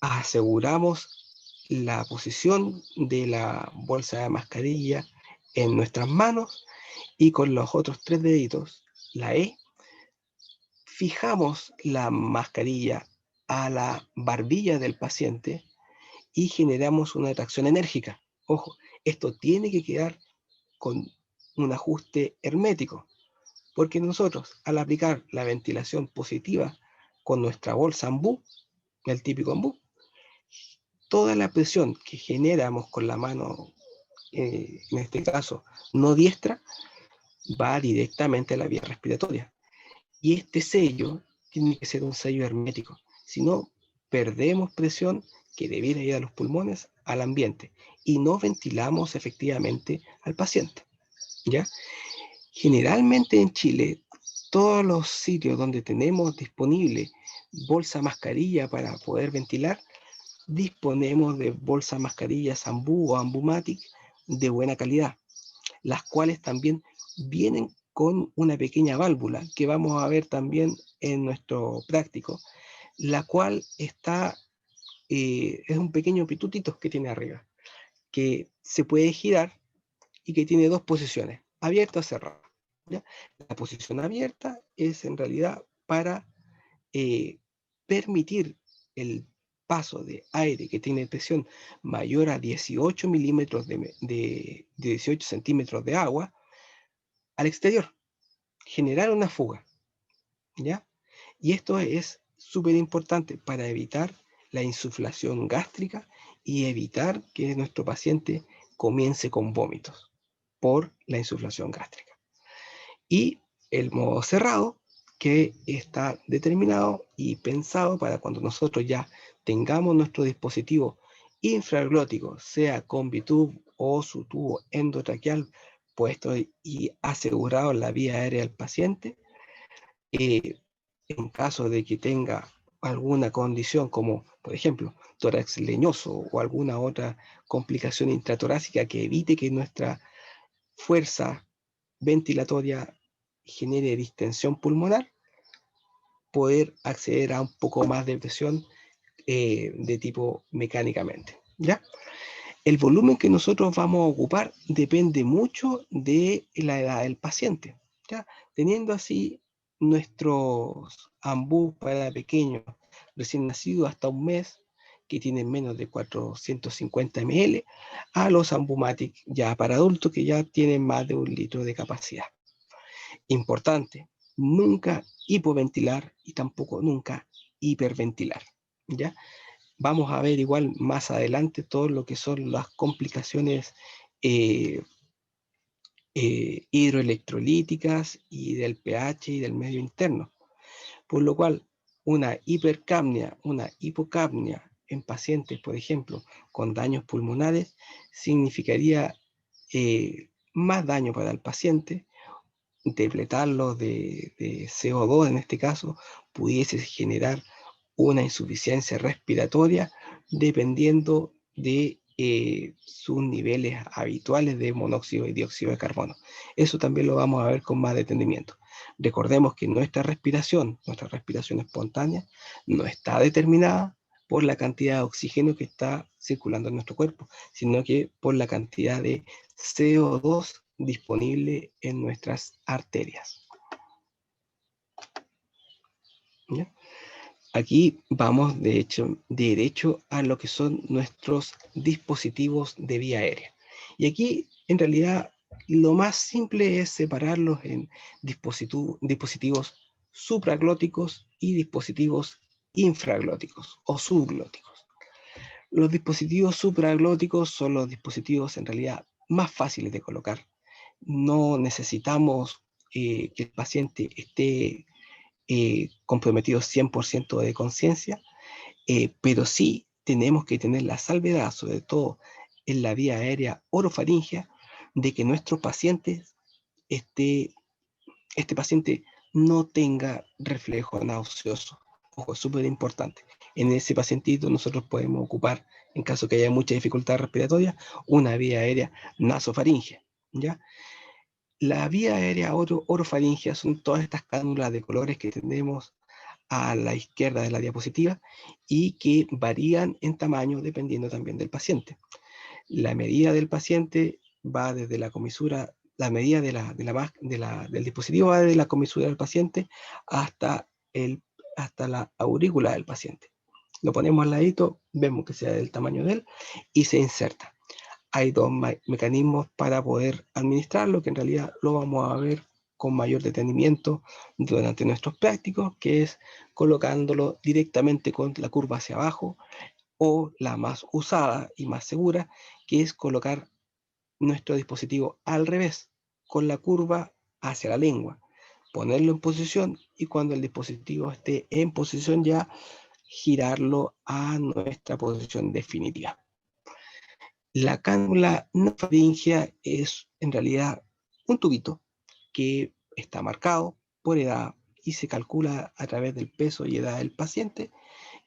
Speaker 1: aseguramos la posición de la bolsa de mascarilla en nuestras manos y con los otros tres deditos, la E, fijamos la mascarilla a la barbilla del paciente y generamos una tracción enérgica. Ojo, esto tiene que quedar con un ajuste hermético, porque nosotros al aplicar la ventilación positiva con nuestra bolsa ambú, el típico ambú, toda la presión que generamos con la mano, en este caso no diestra, va directamente a la vía respiratoria. Y este sello tiene que ser un sello hermético, si no perdemos presión que debiera ir a los pulmones al ambiente y no ventilamos efectivamente al paciente, ¿ya? Generalmente en Chile, todos los sitios donde tenemos disponible bolsa mascarilla para poder ventilar, disponemos de bolsas mascarillas Ambú o Ambumatic de buena calidad, las cuales también vienen con una pequeña válvula que vamos a ver también en nuestro práctico, la cual está, es un pequeño pitutito que tiene arriba, que se puede girar y que tiene dos posiciones, abierta o cerrada, ¿ya? La posición abierta es en realidad para permitir el paso de aire que tiene presión mayor a 18 milímetros de 18 centímetros de agua al exterior, generar una fuga, ¿ya? Y esto es súper importante para evitar la insuflación gástrica y evitar que nuestro paciente comience con vómitos por la insuflación gástrica. Y el modo cerrado, que está determinado y pensado para cuando nosotros ya tengamos nuestro dispositivo infraglótico, sea con bitub o su tubo endotraqueal puesto y asegurado en la vía aérea del paciente. En caso de que tenga alguna condición como, por ejemplo, tórax leñoso o alguna otra complicación intratorácica que evite que nuestra fuerza ventilatoria genere distensión pulmonar, poder acceder a un poco más de presión de tipo mecánicamente, ¿ya? El volumen que nosotros vamos a ocupar depende mucho de la edad del paciente, ¿ya? Teniendo así nuestros ambú para pequeños recién nacidos hasta un mes, que tienen menos de 450 ml, a los ambumatic ya para adultos que ya tienen más de 1 litro de capacidad. Importante, nunca hipoventilar y tampoco nunca hiperventilar, ¿ya? Vamos a ver igual más adelante todo lo que son las complicaciones eh, hidroelectrolíticas y del pH y del medio interno. Por lo cual, una hipercapnia, una hipocapnia en pacientes, por ejemplo, con daños pulmonares, significaría más daño para el paciente. Depletarlo de CO2 en este caso, pudiese generar una insuficiencia respiratoria dependiendo de sus niveles habituales de monóxido y dióxido de carbono. Eso también lo vamos a ver con más detenimiento. Recordemos que nuestra respiración espontánea, no está determinada por la cantidad de oxígeno que está circulando en nuestro cuerpo, sino que por la cantidad de CO2 disponible en nuestras arterias. ¿Ya? Aquí vamos, de hecho, derecho a lo que son nuestros dispositivos de vía aérea. Y aquí, en realidad, lo más simple es separarlos en dispositivos supraglóticos y dispositivos infraglóticos o subglóticos. Los dispositivos supraglóticos son los dispositivos, en realidad, más fáciles de colocar. No necesitamos que el paciente esté comprometido 100% de conciencia, pero sí tenemos que tener la salvedad, sobre todo en la vía aérea orofaringea, de que nuestro paciente, este paciente no tenga reflejo nauseoso. Ojo, es súper importante. En ese pacientito nosotros podemos ocupar, en caso que haya mucha dificultad respiratoria, una vía aérea nasofaringea, ¿ya? La vía aérea orofaringea son todas estas cánulas de colores que tenemos a la izquierda de la diapositiva y que varían en tamaño dependiendo también del paciente. La medida del paciente va desde la comisura, la medida del dispositivo va desde la comisura del paciente hasta la aurícula del paciente. Lo ponemos al ladito, vemos que sea del tamaño de él y se inserta. Hay dos mecanismos para poder administrarlo, que en realidad lo vamos a ver con mayor detenimiento durante nuestros prácticos, que es colocándolo directamente con la curva hacia abajo, o la más usada y más segura, que es colocar nuestro dispositivo al revés, con la curva hacia la lengua, ponerlo en posición y cuando el dispositivo esté en posición ya, girarlo a nuestra posición definitiva. La cánula nasofaríngea es en realidad un tubito que está marcado por edad y se calcula a través del peso y edad del paciente,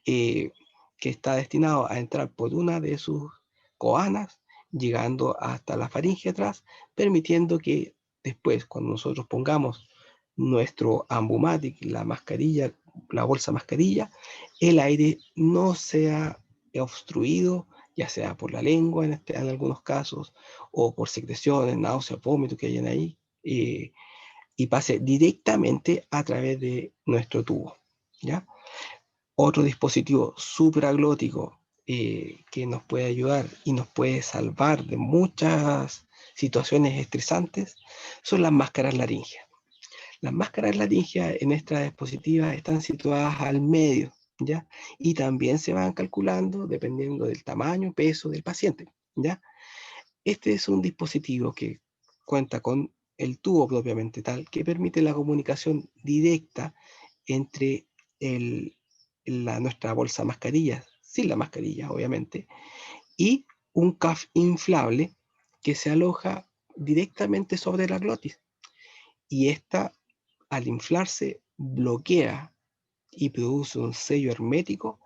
Speaker 1: que está destinado a entrar por una de sus coanas, llegando hasta la faringe atrás, permitiendo que después, cuando nosotros pongamos nuestro ambumatic, la mascarilla, la bolsa mascarilla, el aire no sea obstruido, ya sea por la lengua en algunos casos, o por secreciones, náuseas, vómitos que hayan ahí, y pase directamente a través de nuestro tubo, ¿ya? Otro dispositivo supraglótico que nos puede ayudar y nos puede salvar de muchas situaciones estresantes son las máscaras laringeas. Las máscaras laringeas en esta dispositiva están situadas al medio, ¿ya? Y también se van calculando dependiendo del tamaño, peso del paciente, ¿ya? Este es un dispositivo que cuenta con el tubo propiamente tal, que permite la comunicación directa entre nuestra bolsa mascarilla, sin la mascarilla obviamente, y un CAF inflable que se aloja directamente sobre la glotis. Y esta, al inflarse, bloquea y produce un sello hermético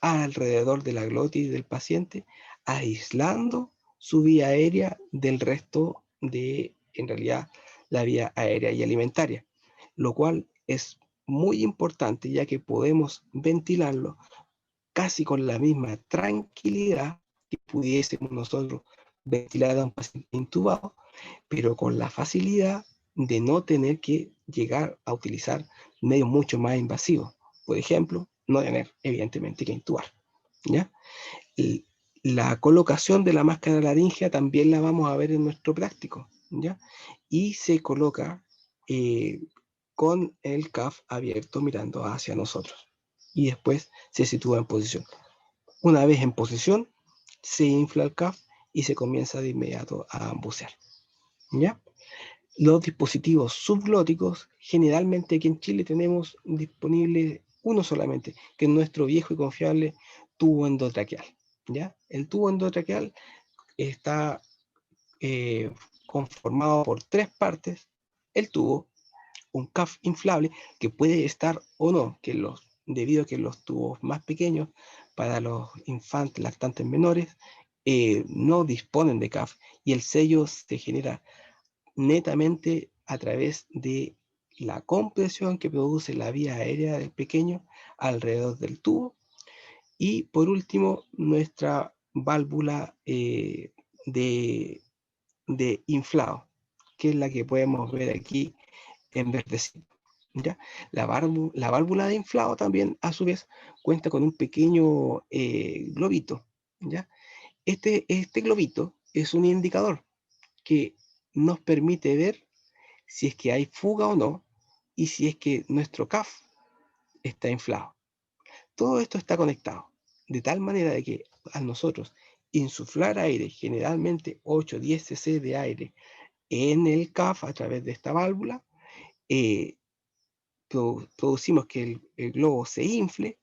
Speaker 1: alrededor de la glotis del paciente, aislando su vía aérea del resto de, en realidad, la vía aérea y alimentaria, lo cual es muy importante ya que podemos ventilarlo casi con la misma tranquilidad que pudiésemos nosotros ventilar a un paciente intubado, pero con la facilidad de no tener que llegar a utilizar medios mucho más invasivos. Por ejemplo, no tener evidentemente que intubar, ¿ya? La colocación de la máscara laringea también la vamos a ver en nuestro práctico, ¿ya? Y se coloca con el CAF abierto mirando hacia nosotros. Y después se sitúa en posición. Una vez en posición, se infla el CAF y se comienza de inmediato a bucear, ¿ya? Los dispositivos subglóticos, generalmente aquí en Chile tenemos disponible uno solamente, que es nuestro viejo y confiable tubo endotraqueal, ¿ya? El tubo endotraqueal está conformado por tres partes: el tubo, un CAF inflable que puede estar o no, debido a que los tubos más pequeños para los infantes lactantes menores no disponen de CAF, y el sello se genera netamente a través de la compresión que produce la vía aérea del pequeño alrededor del tubo. Y por último, nuestra válvula de inflado, que es la que podemos ver aquí en verdecito, ¿ya? La válvula de inflado también, a su vez, cuenta con un pequeño globito, ¿ya? Este globito es un indicador que nos permite ver si es que hay fuga o no, y si es que nuestro CAF está inflado. Todo esto está conectado, de tal manera de que a nosotros insuflar aire, generalmente 8-10 cc de aire, en el CAF a través de esta válvula, eh, producimos que el globo se infle,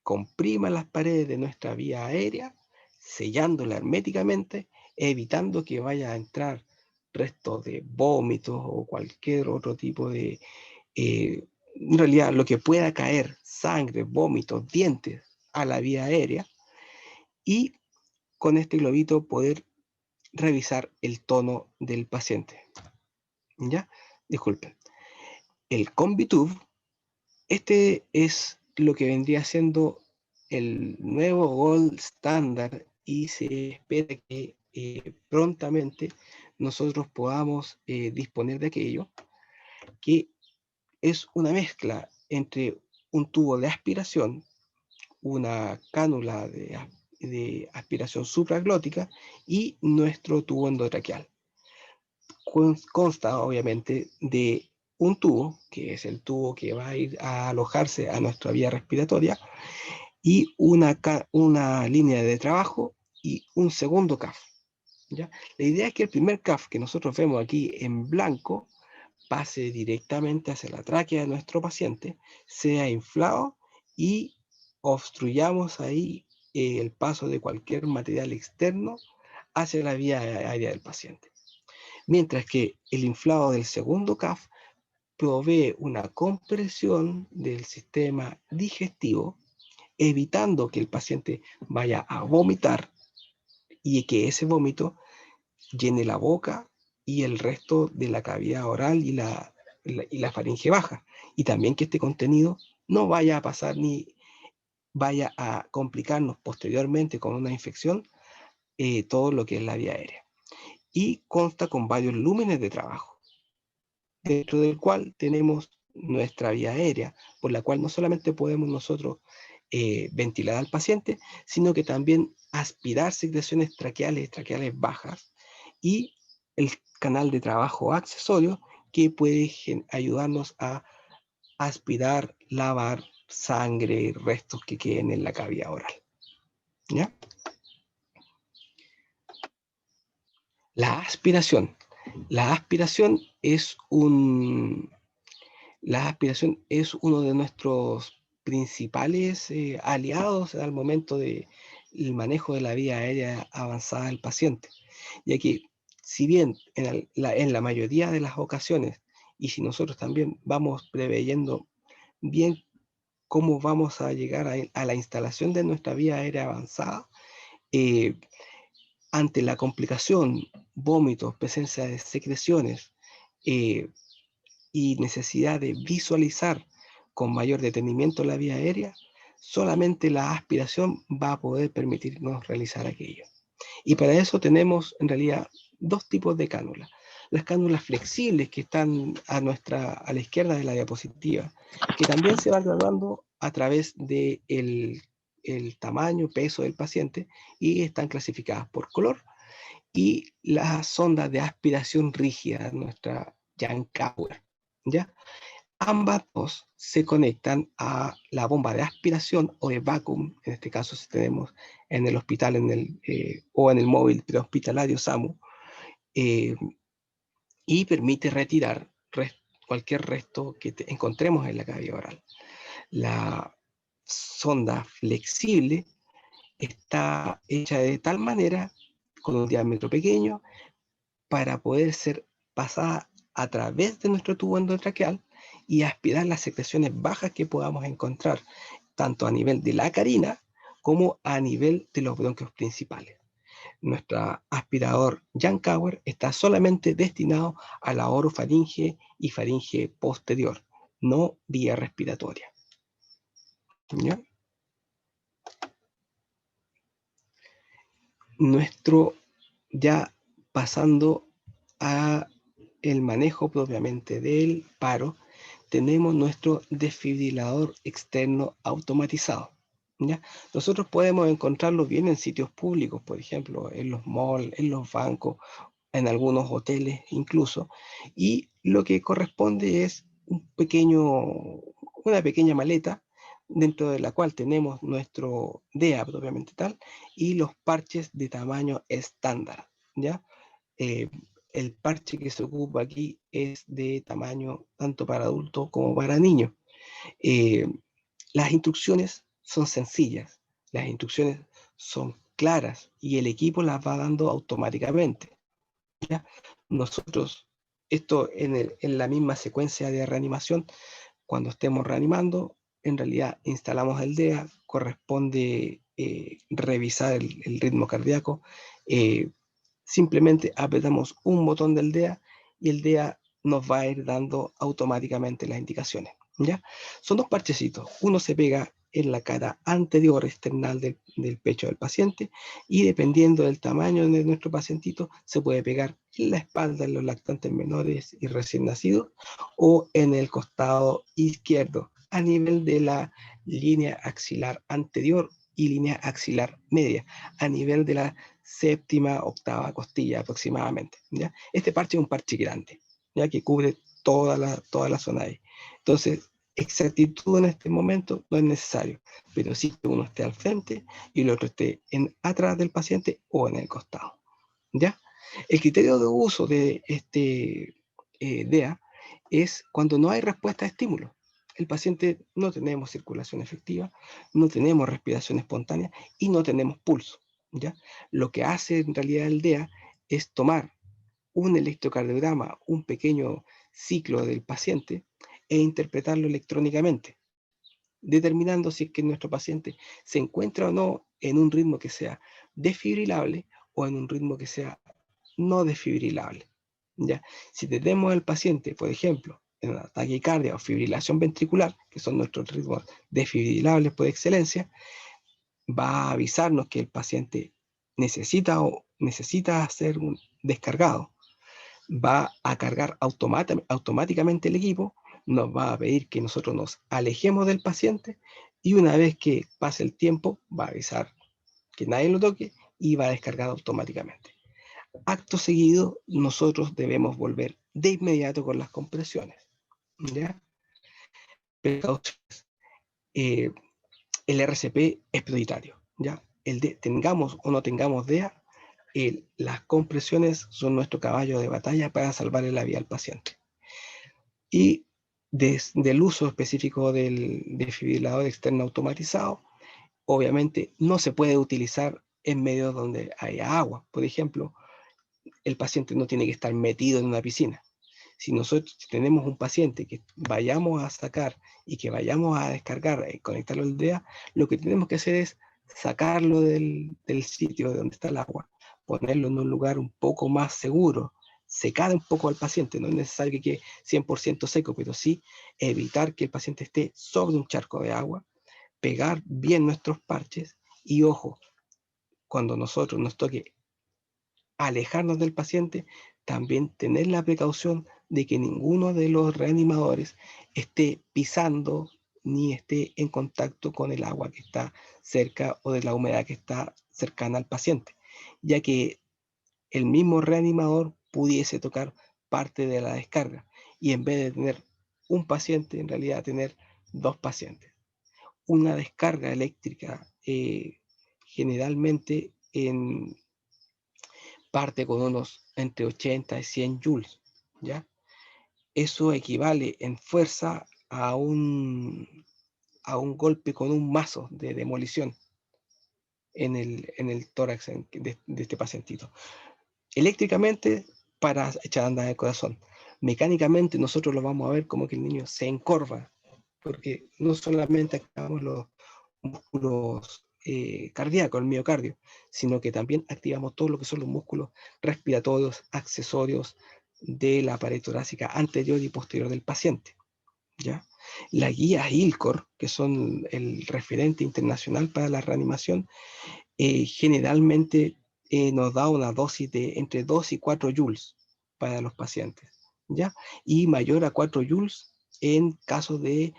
Speaker 1: comprima las paredes de nuestra vía aérea, sellándola herméticamente, evitando que vaya a entrar restos de vómitos o cualquier otro tipo de, en realidad lo que pueda caer, sangre, vómitos, dientes, a la vía aérea, y con este globito poder revisar el tono del paciente. ¿Ya? Disculpen. El Combitube, este es lo que vendría siendo el nuevo gold standard, y se espera que prontamente nosotros podamos disponer de aquello, que es una mezcla entre un tubo de aspiración, una cánula de aspiración supraglótica y nuestro tubo endotraqueal. Consta obviamente de un tubo, que es el tubo que va a ir a alojarse a nuestra vía respiratoria, y una línea de trabajo y un segundo CAF, ¿ya? La idea es que el primer CAF que nosotros vemos aquí en blanco pase directamente hacia la tráquea de nuestro paciente, sea inflado y obstruyamos ahí el paso de cualquier material externo hacia la vía aérea del paciente. Mientras que el inflado del segundo CAF provee una compresión del sistema digestivo, evitando que el paciente vaya a vomitar y que ese vómito llene la boca y el resto de la cavidad oral y la faringe baja. Y también que este contenido no vaya a pasar ni vaya a complicarnos posteriormente con una infección todo lo que es la vía aérea. Y consta con varios lúmenes de trabajo, dentro del cual tenemos nuestra vía aérea, por la cual no solamente podemos nosotros ventilar al paciente, sino que también aspirar secreciones traqueales bajas, y el canal de trabajo accesorio que puede ayudarnos a aspirar, lavar sangre, restos que queden en la cavidad oral. ¿Ya? La aspiración. La aspiración es uno de nuestros principales aliados al momento del manejo de la vía aérea avanzada del paciente, ya que si bien en la mayoría de las ocasiones, y si nosotros también vamos preveyendo bien cómo vamos a llegar a la instalación de nuestra vía aérea avanzada, ante la complicación, vómitos, presencia de secreciones y necesidad de visualizar con mayor detenimiento la vía aérea, solamente la aspiración va a poder permitirnos realizar aquello. Y para eso tenemos en realidad dos tipos de cánulas. Las cánulas flexibles que están a la izquierda de la diapositiva, que también se van graduando a través del el tamaño, peso del paciente, y están clasificadas por color. Y las sondas de aspiración rígida, nuestra Jankower, ¿ya? Ambas dos se conectan a la bomba de aspiración o de vacuum, en este caso si tenemos en el hospital o en el móvil prehospitalario SAMU, y permite retirar cualquier resto que encontremos en la cavidad oral. La sonda flexible está hecha de tal manera, con un diámetro pequeño, para poder ser pasada a través de nuestro tubo endotraqueal y aspirar las secreciones bajas que podamos encontrar, tanto a nivel de la carina como a nivel de los bronquios principales. Nuestro aspirador Jankower está solamente destinado a la orofaringe y faringe posterior, no vía respiratoria. ¿Ya? Ya pasando a el manejo propiamente del paro, tenemos nuestro desfibrilador externo automatizado. ¿Ya? Nosotros podemos encontrarlo bien en sitios públicos, por ejemplo, en los malls, en los bancos, en algunos hoteles incluso, y lo que corresponde es una pequeña maleta dentro de la cual tenemos nuestro DEA propiamente tal y los parches de tamaño estándar, ¿ya? El parche que se ocupa aquí es de tamaño tanto para adultos como para niños. Las instrucciones son sencillas, las instrucciones son claras y el equipo las va dando automáticamente, ¿ya? Nosotros, esto en la misma secuencia de reanimación, cuando estemos reanimando, en realidad instalamos el DEA, corresponde revisar el ritmo cardíaco, simplemente apretamos un botón del DEA y el DEA nos va a ir dando automáticamente las indicaciones, ¿ya? Son dos parchecitos, uno se pega en la cara anterior external del pecho del paciente y dependiendo del tamaño de nuestro pacientito se puede pegar en la espalda en los lactantes menores y recién nacidos o en el costado izquierdo a nivel de la línea axilar anterior y línea axilar media a nivel de la séptima, octava costilla aproximadamente, ¿ya? Este parche es un parche grande, ya que cubre toda la zona ahí. Entonces, exactitud en este momento no es necesario, pero sí que uno esté al frente y el otro esté atrás del paciente o en el costado, ¿ya? El criterio de uso de este DEA es cuando no hay respuesta a estímulo. El paciente no tenemos circulación efectiva, no tenemos respiración espontánea y no tenemos pulso, ¿ya? Lo que hace en realidad el DEA es tomar un electrocardiograma, un pequeño ciclo del paciente e interpretarlo electrónicamente, determinando si es que nuestro paciente se encuentra o no en un ritmo que sea desfibrilable o en un ritmo que sea no desfibrilable, ¿ya? Si tenemos al paciente, por ejemplo, en una taquicardia o fibrilación ventricular, que son nuestros ritmos desfibrilables por excelencia, va a avisarnos que el paciente necesita ser descargado, va a cargar automáticamente el equipo, nos va a pedir que nosotros nos alejemos del paciente y una vez que pase el tiempo va a avisar que nadie lo toque y va a descargar automáticamente. Acto seguido, nosotros debemos volver de inmediato con las compresiones. ¿Ya? Precauciones. El RCP es prioritario. ¿Ya? Tengamos o no tengamos DEA, las compresiones son nuestro caballo de batalla para salvarle la vida al paciente. Y del uso específico del desfibrilador externo automatizado, obviamente no se puede utilizar en medios donde haya agua. Por ejemplo, el paciente no tiene que estar metido en una piscina. Si nosotros tenemos un paciente que vayamos a sacar y que vayamos a descargar y conectarlo al DEA, lo que tenemos que hacer es sacarlo del sitio de donde está el agua, ponerlo en un lugar un poco más seguro, secar un poco al paciente. No es necesario que quede 100% seco, pero sí evitar que el paciente esté sobre un charco de agua, pegar bien nuestros parches y, ojo, cuando nosotros nos toque alejarnos del paciente, también tener la precaución de que ninguno de los reanimadores esté pisando ni esté en contacto con el agua que está cerca o de la humedad que está cercana al paciente, ya que el mismo reanimador pudiese tocar parte de la descarga y en vez de tener un paciente, en realidad tener dos pacientes. Una descarga eléctrica generalmente parte con unos entre 80 y 100 joules, ¿ya? Eso equivale en fuerza a un golpe con un mazo de demolición en el tórax de este pacientito. Eléctricamente, para echar a andar el corazón. Mecánicamente, nosotros lo vamos a ver como que el niño se encorva, porque no solamente activamos los músculos cardíacos, el miocardio, sino que también activamos todo lo que son los músculos respiratorios, accesorios de la pared torácica anterior y posterior del paciente. ¿Ya? La guía ILCOR, que son el referente internacional para la reanimación, generalmente nos da una dosis de entre 2 y 4 joules para los pacientes, ¿ya? Y mayor a 4 joules en caso de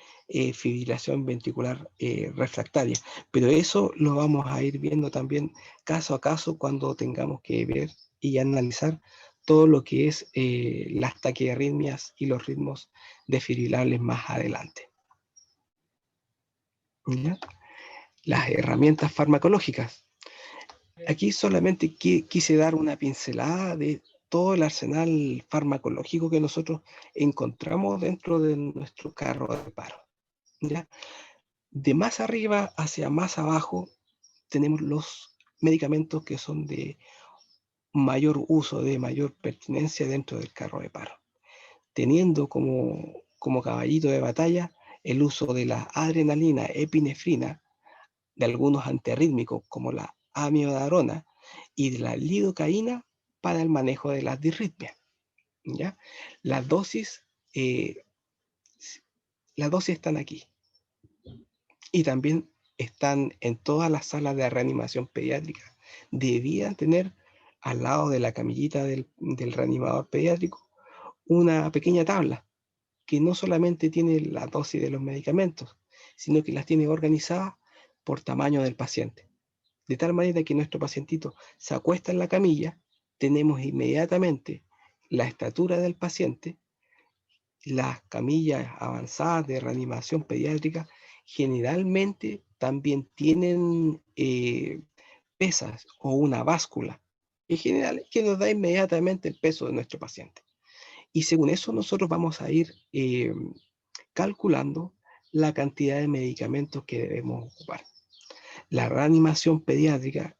Speaker 1: fibrilación ventricular refractaria. Pero eso lo vamos a ir viendo también caso a caso cuando tengamos que ver y analizar todo lo que es las taquiarritmias y los ritmos desfibrilables más adelante. ¿Ya? Las herramientas farmacológicas. Aquí solamente quise dar una pincelada de todo el arsenal farmacológico que nosotros encontramos dentro de nuestro carro de paro. ¿Ya? De más arriba hacia más abajo tenemos los medicamentos que son de mayor uso, de mayor pertinencia dentro del carro de paro, teniendo como caballito de batalla el uso de la adrenalina, epinefrina, de algunos antiarrítmicos como la amiodarona y de la lidocaína para el manejo de las disritmias. ¿Ya? Las dosis están aquí y también están en todas las salas de reanimación pediátrica. Debían tener al lado de la camillita del reanimador pediátrico una pequeña tabla que no solamente tiene la dosis de los medicamentos, sino que las tiene organizadas por tamaño del paciente. De tal manera que nuestro pacientito se acuesta en la camilla, tenemos inmediatamente la estatura del paciente. Las camillas avanzadas de reanimación pediátrica generalmente también tienen pesas o una báscula, en general, que nos da inmediatamente el peso de nuestro paciente. Y según eso nosotros vamos a ir calculando la cantidad de medicamentos que debemos ocupar. La reanimación pediátrica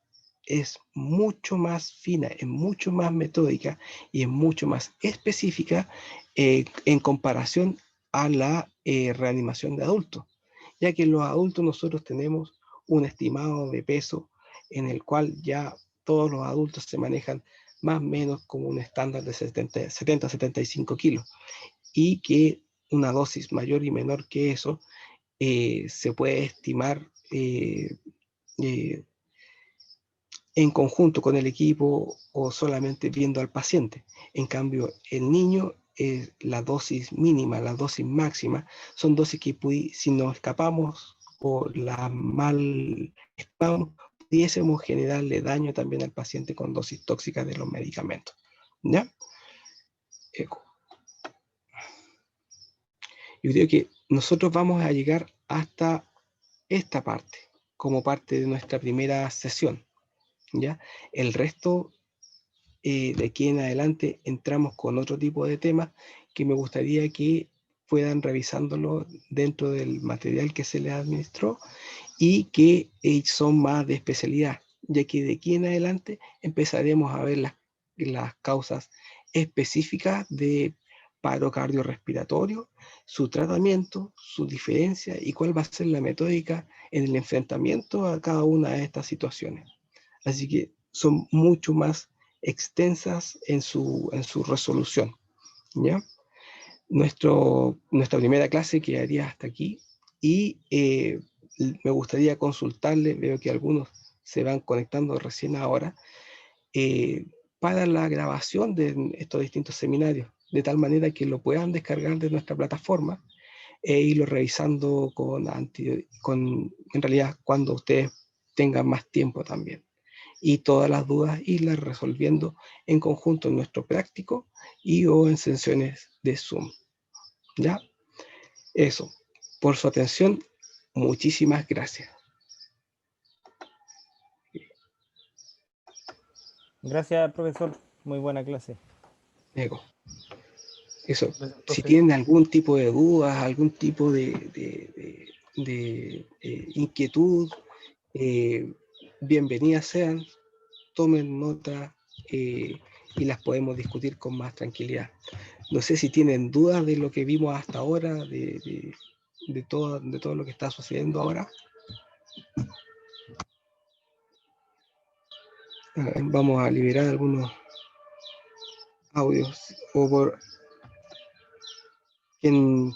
Speaker 1: es mucho más fina, es mucho más metódica y es mucho más específica en comparación a la reanimación de adultos, ya que en los adultos nosotros tenemos un estimado de peso en el cual ya todos los adultos se manejan más o menos como un estándar de 70-75 kilos, y que una dosis mayor y menor que eso se puede estimar en conjunto con el equipo o solamente viendo al paciente. En cambio, el niño, la dosis mínima, la dosis máxima, son dosis que si nos escapamos o la mal estamos, pudiésemos generarle daño también al paciente con dosis tóxicas de los medicamentos. ¿Ya? Yo creo que nosotros vamos a llegar hasta esta parte, como parte de nuestra primera sesión. ¿Ya? El resto, de aquí en adelante, entramos con otro tipo de temas que me gustaría que puedan revisándolo dentro del material que se les administró y que son más de especialidad, ya que de aquí en adelante empezaremos a ver las causas específicas de paro cardiorrespiratorio, su tratamiento, su diferencia y cuál va a ser la metódica en el enfrentamiento a cada una de estas situaciones. Así que son mucho más extensas en su resolución. ¿Ya? Nuestra primera clase quedaría hasta aquí y me gustaría consultarle, veo que algunos se van conectando recién ahora, eh, para la grabación de estos distintos seminarios, de tal manera que lo puedan descargar de nuestra plataforma e irlo revisando en realidad cuando ustedes tengan más tiempo también. Y todas las dudas irlas resolviendo en conjunto en nuestro práctico y o en sesiones de Zoom. ¿Ya? Eso. Por su atención, muchísimas gracias.
Speaker 3: Gracias, profesor. Muy buena clase.
Speaker 1: Ego. Eso.
Speaker 3: Gracias,
Speaker 1: Si
Speaker 3: profe.
Speaker 1: tienen algún tipo de dudas, algún tipo de inquietud, bienvenidas sean, tomen nota y las podemos discutir con más tranquilidad. No sé si tienen dudas de lo que vimos hasta ahora, de todo lo que está sucediendo ahora. Vamos a liberar algunos audios o por quien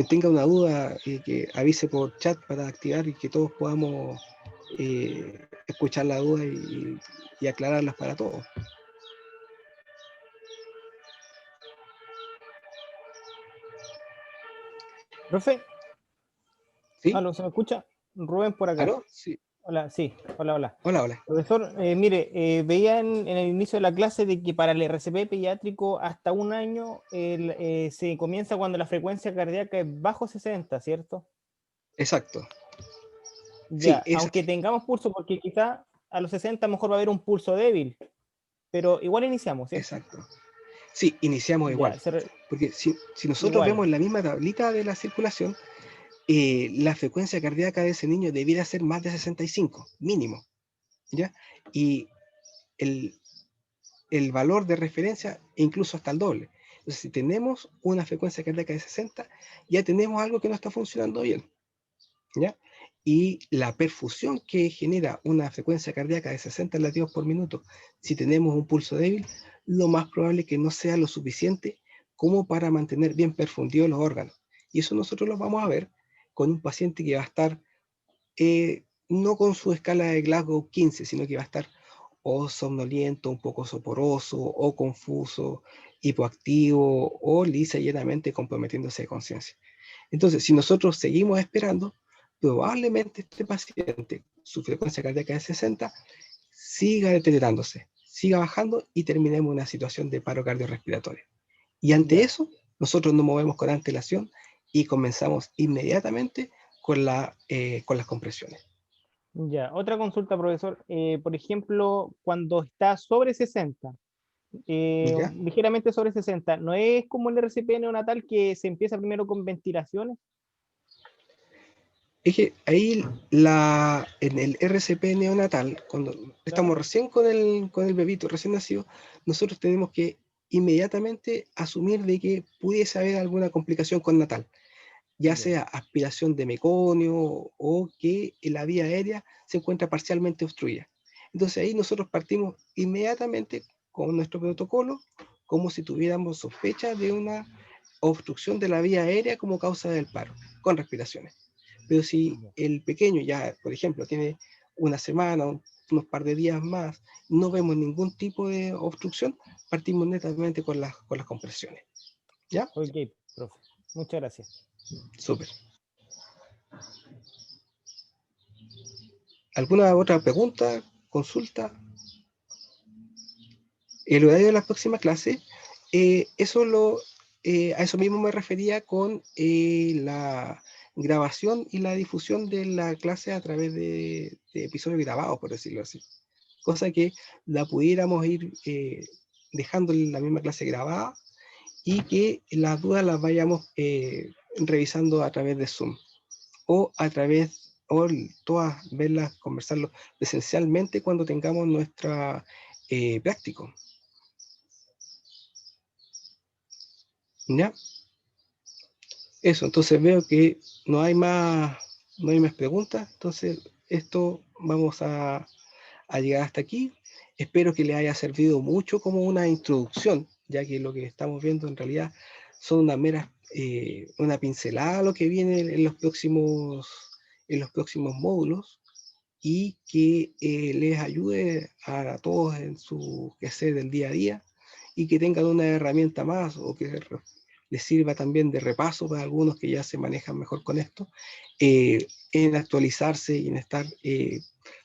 Speaker 1: tenga una duda, que avise por chat para activar y que todos podamos escuchar la duda y aclararlas para todos.
Speaker 3: Profe,
Speaker 1: ¿Sí?
Speaker 3: ¿aló, se me escucha? Rubén por acá.
Speaker 1: ¿Aló? Sí.
Speaker 3: Hola, sí, hola, hola.
Speaker 1: Hola, hola.
Speaker 3: Profesor, mire, veía en el inicio de la clase de que para el RCP pediátrico hasta un año se comienza cuando la frecuencia cardíaca es bajo 60, ¿cierto?
Speaker 1: Exacto. Sí,
Speaker 3: Ya, aunque
Speaker 1: así.
Speaker 3: tengamos pulso, porque quizá a los 60 mejor va a haber un pulso débil, pero igual iniciamos, ¿cierto?
Speaker 1: Exacto. Sí, iniciamos igual.
Speaker 3: Ya,
Speaker 1: Porque si nosotros
Speaker 3: igual,
Speaker 1: vemos en la misma tablita de la circulación, la frecuencia cardíaca de ese niño debiera ser más de 65, mínimo. ¿Ya? Y el, el valor de referencia incluso hasta el doble. Entonces, si tenemos una frecuencia cardíaca de 60, ya tenemos algo que no está funcionando bien. ¿Ya? Y la perfusión que genera una frecuencia cardíaca de 60 latidos por minuto, si tenemos un pulso débil, lo más probable es que no sea lo suficiente como para mantener bien perfundidos los órganos. Y eso nosotros lo vamos a ver con un paciente que va a estar no con su escala de Glasgow 15, sino que va a estar o somnoliento, un poco soporoso, o confuso, hipoactivo, o lisa y llanamente comprometiéndose de conciencia. Entonces, si nosotros seguimos esperando, probablemente este paciente, su frecuencia cardíaca de 60, siga deteriorándose, siga bajando y terminemos en una situación de paro cardiorrespiratorio. Y ante
Speaker 3: ya.
Speaker 1: eso, nosotros nos movemos con antelación y comenzamos inmediatamente con las compresiones.
Speaker 3: Ya, otra consulta, profesor. Por ejemplo, cuando está sobre 60,
Speaker 1: ¿Ya?
Speaker 3: ligeramente sobre 60, ¿no es como el RCP neonatal que se empieza primero con ventilaciones?
Speaker 1: Es que ahí en el RCP neonatal, cuando
Speaker 3: Claro.
Speaker 1: estamos recién con el bebito recién nacido, nosotros tenemos que inmediatamente asumir de que pudiese haber alguna complicación con natal, ya
Speaker 3: Ya.
Speaker 1: sea aspiración de meconio o que la vía aérea se encuentra parcialmente obstruida. Entonces ahí nosotros partimos inmediatamente con nuestro protocolo, como si tuviéramos sospecha de una obstrucción de la vía aérea como causa del paro, con respiraciones. Pero si
Speaker 3: Ya.
Speaker 1: el pequeño ya, por ejemplo, tiene una semana, unos par de días más, no vemos ningún tipo de obstrucción, partimos netamente con las compresiones. ¿Ya?
Speaker 3: Ok, profe. Muchas gracias.
Speaker 1: Súper. ¿Alguna otra pregunta, consulta? El horario de la próxima clase, a eso mismo me refería con la grabación y la difusión de la clase a través de episodios grabados, por decirlo así. Cosa que la pudiéramos ir dejando en la misma clase grabada y que las dudas las vayamos revisando a través de Zoom o a través, o todas verlas, conversarlo presencialmente cuando tengamos nuestra práctico. ¿Ya? Eso, entonces veo que no hay más preguntas, entonces esto vamos a llegar hasta aquí. Espero que les haya servido mucho como una introducción, ya que lo que estamos viendo en realidad son una mera, una pincelada a lo que viene en los próximos módulos y que les ayude a todos en su quehacer del día a día y que tengan una herramienta más o que les sirva también de repaso para algunos que ya se manejan mejor con esto, en actualizarse y en estar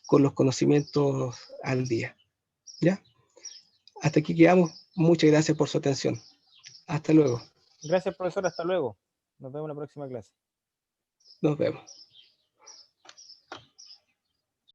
Speaker 1: con los conocimientos al día. ¿Ya? Hasta aquí quedamos. Muchas gracias por su atención. Hasta luego.
Speaker 3: Gracias, profesor. Hasta luego. Nos vemos en la próxima clase.
Speaker 1: Nos vemos.